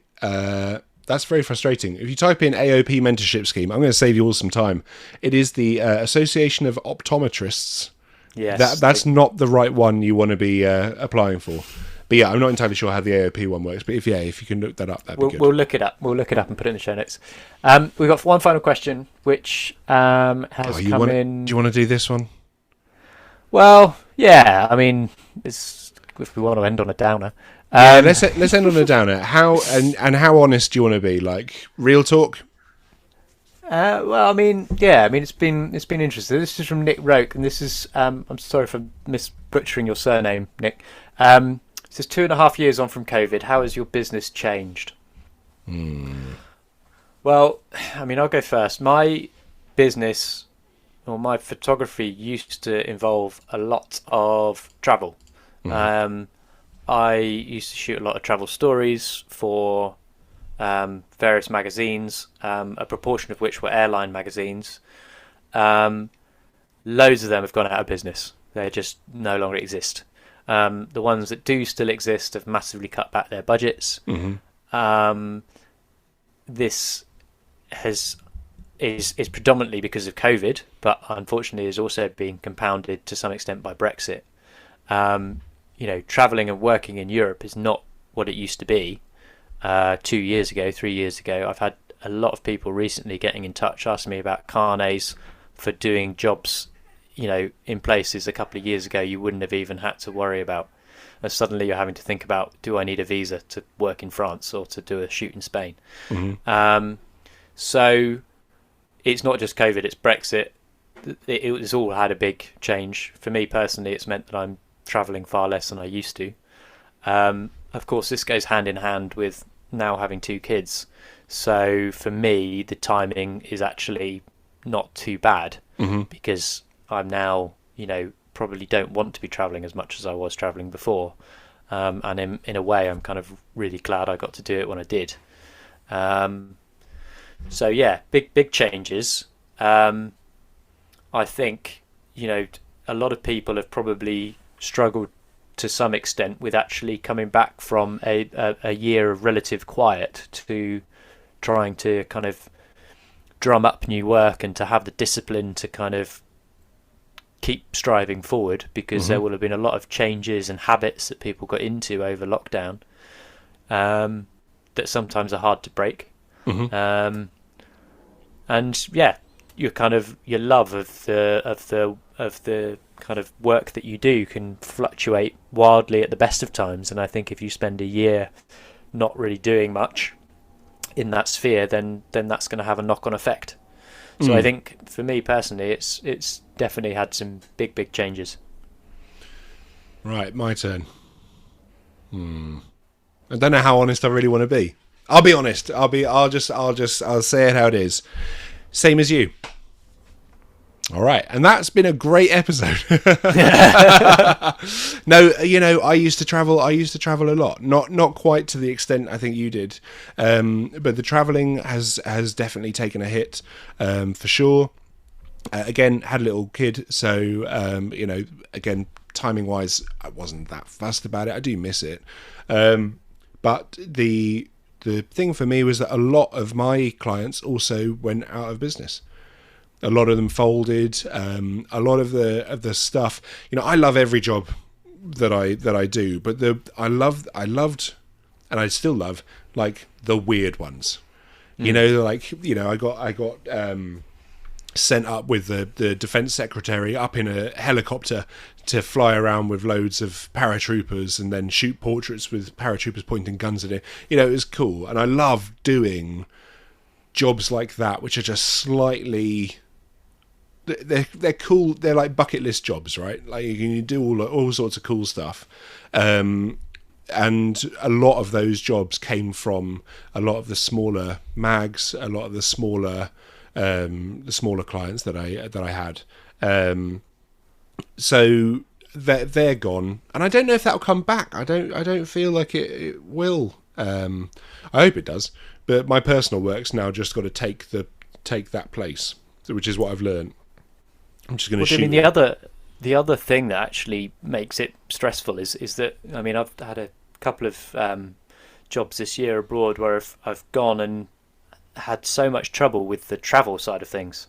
that's very frustrating. If you type in AOP mentorship scheme, I'm going to save you all some time. It is the Association of Optometrists. Yes. That's not the right one you want to be applying for. But yeah, I'm not entirely sure how the AOP one works. But if you can look that up, that'd be good. We'll look it up. We'll look it up and put it in the show notes. We've got one final question, which has come in. Do you want to do this one? Well, yeah. I mean, if we want to end on a downer. Let's end on a downer. How honest do you want to be? Like real talk? Well, I mean, yeah. I mean, it's been interesting. This is from Nick Roke, and this is I'm sorry for butchering your surname, Nick. It says 2.5 years on from COVID. How has your business changed? Well, I mean, I'll go first. My business, or my photography, used to involve a lot of travel. I used to shoot a lot of travel stories for various magazines, a proportion of which were airline magazines. Loads of them have gone out of business. They just no longer exist. The ones that do still exist have massively cut back their budgets. This is predominantly because of COVID, but unfortunately is also being compounded to some extent by Brexit. Traveling and working in Europe is not what it used to be 2 years ago, 3 years ago. I've had a lot of people recently getting in touch, asking me about carnets for doing jobs, in places a couple of years ago you wouldn't have even had to worry about. And suddenly you're having to think about, do I need a visa to work in France or to do a shoot in Spain? So it's not just COVID, it's Brexit. It's all had a big change. For me personally, it's meant that I'm travelling far less than I used to. Of course, this goes hand in hand with now having 2 kids. So for me, the timing is actually not too bad because I'm now, probably don't want to be travelling as much as I was travelling before. And in a way, I'm kind of really glad I got to do it when I did. So yeah, big changes. I think, a lot of people have probably struggled to some extent with actually coming back from a year of relative quiet to trying to kind of drum up new work and to have the discipline to kind of keep striving forward, because there will have been a lot of changes and habits that people got into over lockdown that sometimes are hard to break. And yeah, your love of the kind of work that you do can fluctuate wildly at the best of times. And I think if you spend a year not really doing much in that sphere, then that's going to have a knock-on effect. So I think for me personally, it's definitely had some big changes. Right, my turn. I don't know how honest I really want to be. I'll be honest. I'll say it how it is. Same as you. All right, and that's been a great episode. No, I used to travel a lot. Not quite to the extent I think you did, but the traveling has definitely taken a hit, for sure. Again, had a little kid, so again, timing wise, I wasn't that fussed about it. I do miss it, but the thing for me was that a lot of my clients also went out of business. A lot of them folded. A lot of the stuff, I love every job that I do, but I loved, and I still love, like, the weird ones. I got sent up with the defense secretary up in a helicopter to fly around with loads of paratroopers and then shoot portraits with paratroopers pointing guns at it. It was cool, and I love doing jobs like that, which are just slightly. They're cool. They're like bucket list jobs, right? Like you can do all sorts of cool stuff, and a lot of those jobs came from a lot of the smaller mags, a lot of the smaller clients that I had. So they're gone, and I don't know if that'll come back. I don't feel like it will. I hope it does, but my personal work's now just got to take that place, which is what I've learned. I'm just going to shoot. I mean, the other thing that actually makes it stressful is that, I mean, I've had a couple of jobs this year abroad where I've gone and had so much trouble with the travel side of things.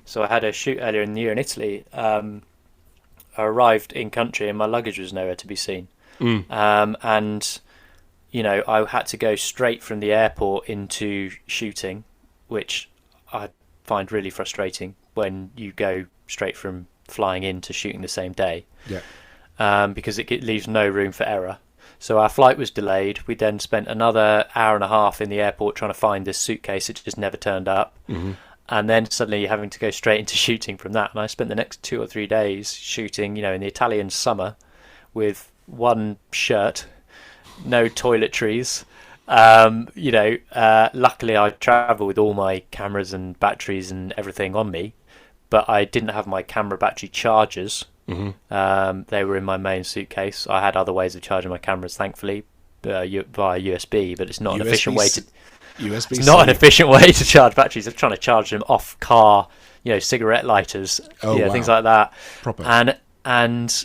So I had a shoot earlier in the year in Italy. I arrived in country and my luggage was nowhere to be seen. And, you know, I had to go straight from the airport into shooting, which I find really frustrating when you go straight from flying in to shooting the same day. Because it leaves no room for error. So our flight was delayed. We then spent another hour and a half in the airport trying to find this suitcase. It just never turned up. And then suddenly you're having to go straight into shooting from that. And I spent the next 2 or 3 days shooting, you know, in the Italian summer with one shirt, no toiletries. Luckily I travel with all my cameras and batteries and everything on me, but I didn't have my camera battery chargers. They were in my main suitcase. I had other ways of charging my cameras, thankfully, via USB, but it's not an efficient way to. It's not an efficient way to charge batteries. I'm trying to charge them off car, you know, cigarette lighters, things like that. Proper. And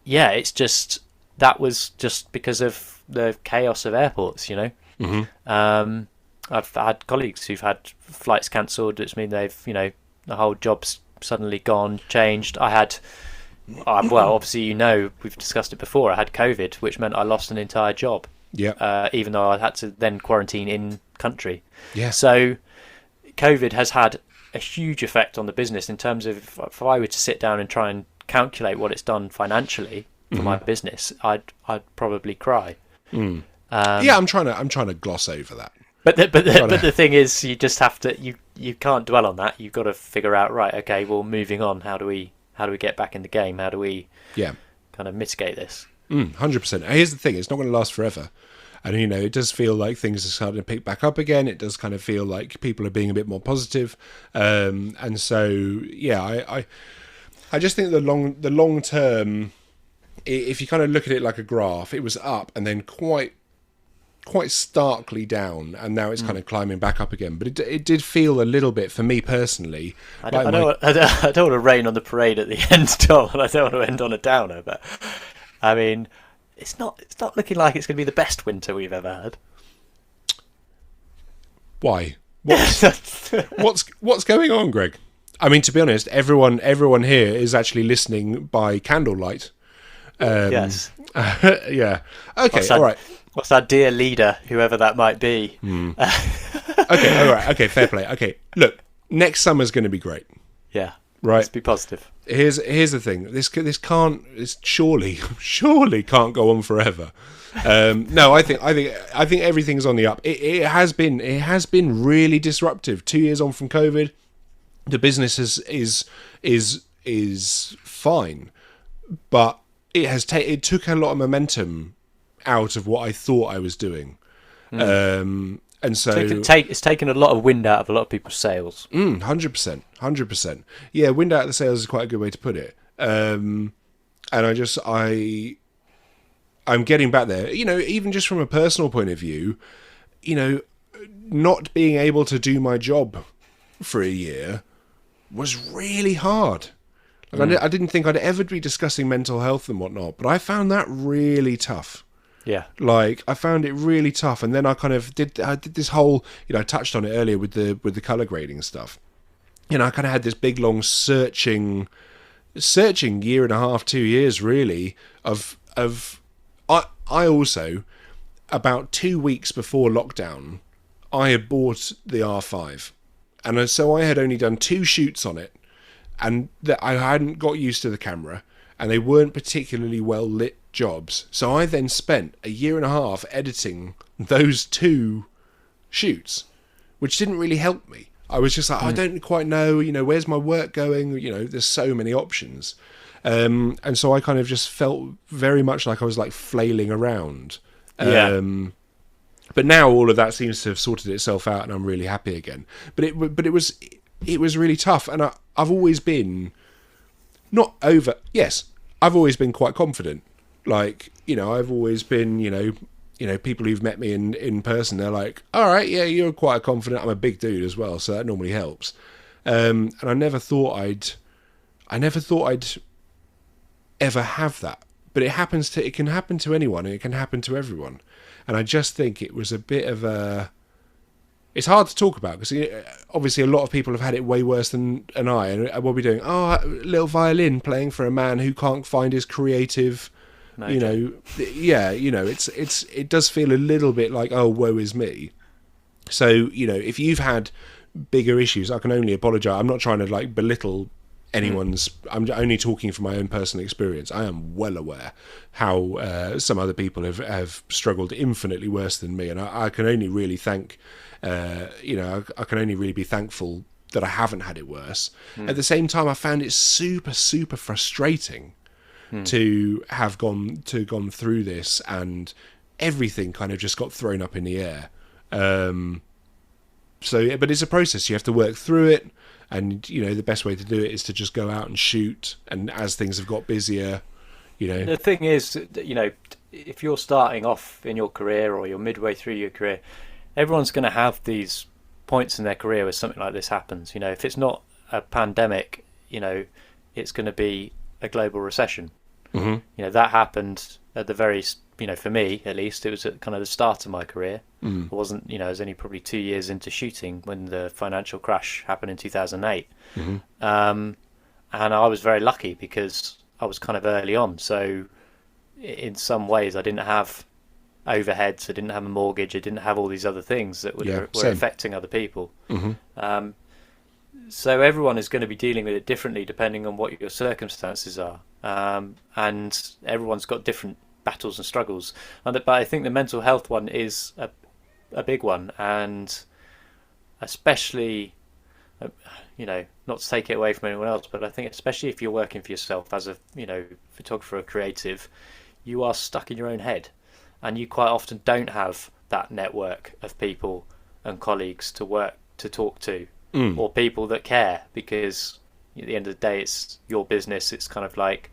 yeah, it's just that was just because of the chaos of airports, you know. I've had colleagues who've had flights cancelled, which means they've, you know, the whole job's suddenly gone, changed. I had. Well, obviously, you know, we've discussed it before. I had COVID, which meant I lost an entire job. Even though I had to then quarantine in country. So COVID has had a huge effect on the business in terms of if I were to sit down and try and calculate what it's done financially for my business, I'd probably cry. I'm trying to gloss over that. But the thing is, you just have to you can't dwell on that. You've got to figure out, right, okay, well, moving on. How do we get back in the game? How do we kind of mitigate this? 100%. Here's the thing, it's not going to last forever. And, you know, it does feel like things are starting to pick back up again. It does kind of feel like people are being a bit more positive. And so, yeah, I just think the long term, if you kind of look at it like a graph, it was up and then quite starkly down, and now it's kind of climbing back up again. But it did feel a little bit, for me personally. I don't want to rain on the parade at the end, Tom, and I don't want to end on a downer. But I mean, it's not looking like it's going to be the best winter we've ever had. Why? What's going on, Greg? I mean, to be honest, everyone here is actually listening by candlelight. Yes. Yeah. Okay. All right. What's our dear leader, whoever that might be? Okay, all right. Okay, fair play. Okay, look, next summer's going to be great. Yeah. Right. Let's be positive. Here's the thing. This surely can't go on forever. No, I think everything's on the up. It has been really disruptive. 2 years on from COVID, the business is fine, but it took a lot of momentum out of what I thought I was doing. And so it's taken a lot of wind out of a lot of people's sails. 100%. Yeah, wind out of the sails is quite a good way to put it. And I'm getting back there. You know, even just from a personal point of view, you know, not being able to do my job for a year was really hard. Like, I didn't think I'd ever be discussing mental health and whatnot, but I found that really tough. Yeah. Like, I found it really tough, and then I did this whole, you know, I touched on it earlier with the color grading stuff. You know, I kind of had this big long searching year and a half, 2 years really I also, about 2 weeks before lockdown, I had bought the R5, and so I had only done 2 shoots on it, and that I hadn't got used to the camera, and they weren't particularly well lit jobs. So I then spent a year and a half editing those 2 shoots, which didn't really help me. I was just like, I don't quite know, you know, where's my work going? You know, there's so many options. And so I kind of just felt very much like I was like flailing around. Yeah. But now all of that seems to have sorted itself out, and I'm really happy again. But it was really tough, and I've always been not over. Yes, I've always been quite confident. Like, I've always been, people who've met me in person, they're like, all right, yeah, you're quite confident. I'm a big dude as well, so that normally helps. And I never thought I'd ever have that. But it can happen to anyone, and it can happen to everyone. And I just think it was a bit of a... It's hard to talk about, because obviously a lot of people have had it way worse than I. And what are we doing? Oh, a little violin playing for a man who can't find his creative... it does feel a little bit like, oh, woe is me. So, if you've had bigger issues, I can only apologise. I'm not trying to belittle anyone's. I'm only talking from my own personal experience. I am well aware how some other people have struggled infinitely worse than me, and I can only really thank. I can only really be thankful that I haven't had it worse. At the same time, I found it super, super frustrating to have gone through this, and everything kind of just got thrown up in the air. But it's a process. You have to work through it, and the best way to do it is to just go out and shoot. And as things have got busier, the thing is, if you're starting off in your career or you're midway through your career, everyone's going to have these points in their career where something like this happens. If it's not a pandemic, it's going to be a global recession. Mm-hmm. That happened at the very, for me at least, it was at kind of the start of my career. I wasn't, I was only probably 2 years into shooting when the financial crash happened in 2008. Mm-hmm. And I was very lucky because I was kind of early on. So in some ways I didn't have overheads, I didn't have a mortgage, I didn't have all these other things that were affecting other people. Mm-hmm. So everyone is going to be dealing with it differently depending on what your circumstances are. And everyone's got different battles and struggles. But I think the mental health one is a big one, and especially, not to take it away from anyone else, but I think especially if you're working for yourself as a, photographer or creative, you are stuck in your own head, and you quite often don't have that network of people and colleagues to talk to, or people that care, because at the end of the day, it's your business. It's kind of like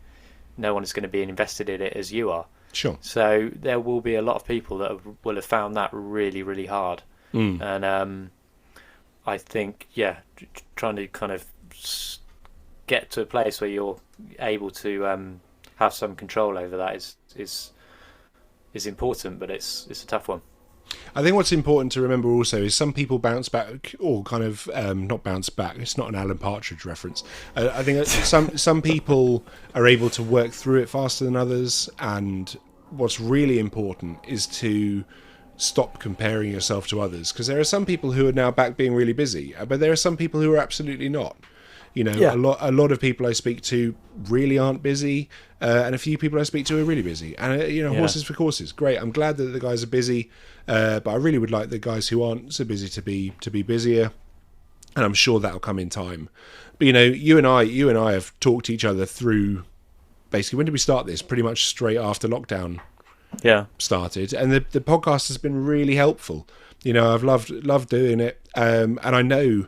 no one is going to be invested in it as you are. Sure. So there will be a lot of people that will have found that really, really hard. And I think, trying to kind of get to a place where you're able to have some control over that is important, but it's a tough one. I think what's important to remember also is some people bounce back, or kind of not bounce back. It's not an Alan Partridge reference. I think some people are able to work through it faster than others, and what's really important is to stop comparing yourself to others, because there are some people who are now back being really busy, but there are some people who are absolutely not. A lot of people I speak to really aren't busy, and a few people I speak to are really busy. And horses for courses, great. I'm glad that the guys are busy, but I really would like the guys who aren't so busy to be busier, and I'm sure that'll come in time. But you and I have talked to each other through. Basically, when did we start this? Pretty much straight after lockdown started, and the podcast has been really helpful. I've loved doing it, and I know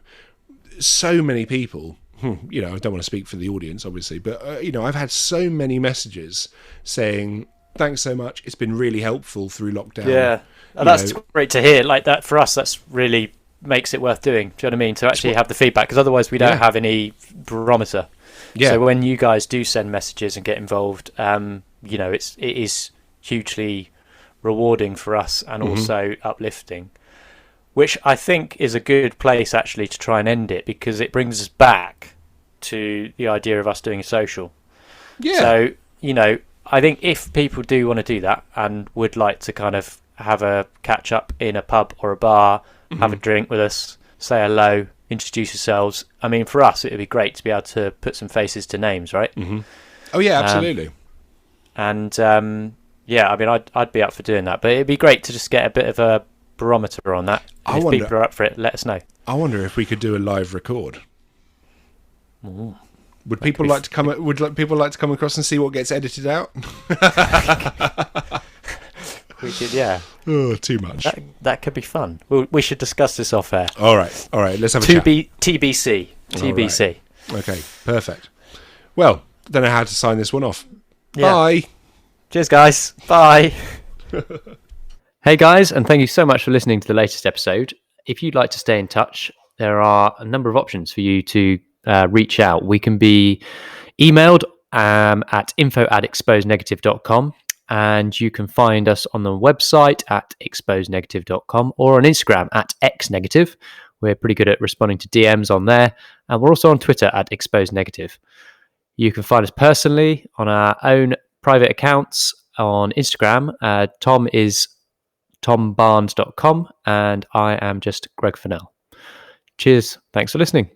so many people. I don't want to speak for the audience, obviously, but I've had so many messages saying thanks so much. It's been really helpful through lockdown. Yeah, that's great to hear. Like that for us, that's really makes it worth doing. Do you know what I mean? To actually have the feedback, because otherwise we don't have any barometer. Yeah. So when you guys do send messages and get involved, it is hugely rewarding for us and also uplifting, which I think is a good place actually to try and end it, because it brings us back to the idea of us doing a social. Yeah. So, I think if people do want to do that and would like to kind of have a catch up in a pub or a bar, have a drink with us, say hello, introduce yourselves. I mean, for us, it would be great to be able to put some faces to names, right? Mm-hmm. Oh yeah, absolutely. And I mean, I'd be up for doing that, but it'd be great to just get a bit of a barometer on that. If people are up for it, let us know. I wonder if we could do a live record. Ooh, would people like to come? Would people like to come across and see what gets edited out? We could, yeah. Oh, too much. That could be fun. We should discuss this off air. All right. Let's have a chat. TBC. Right. Okay, perfect. Well, don't know how to sign this one off. Yeah. Bye. Cheers, guys. Bye. Hey, guys, and thank you so much for listening to the latest episode. If you'd like to stay in touch, there are a number of options for you to reach out. We can be emailed at info@exposenegative.com, and you can find us on the website at exposenegative.com or on Instagram at xnegative. We're pretty good at responding to DMs on there, and we're also on Twitter at exposenegative. You can find us personally on our own private accounts on Instagram. Tom is tombarnes.com, and I am just Greg Fennell. Cheers. Thanks for listening.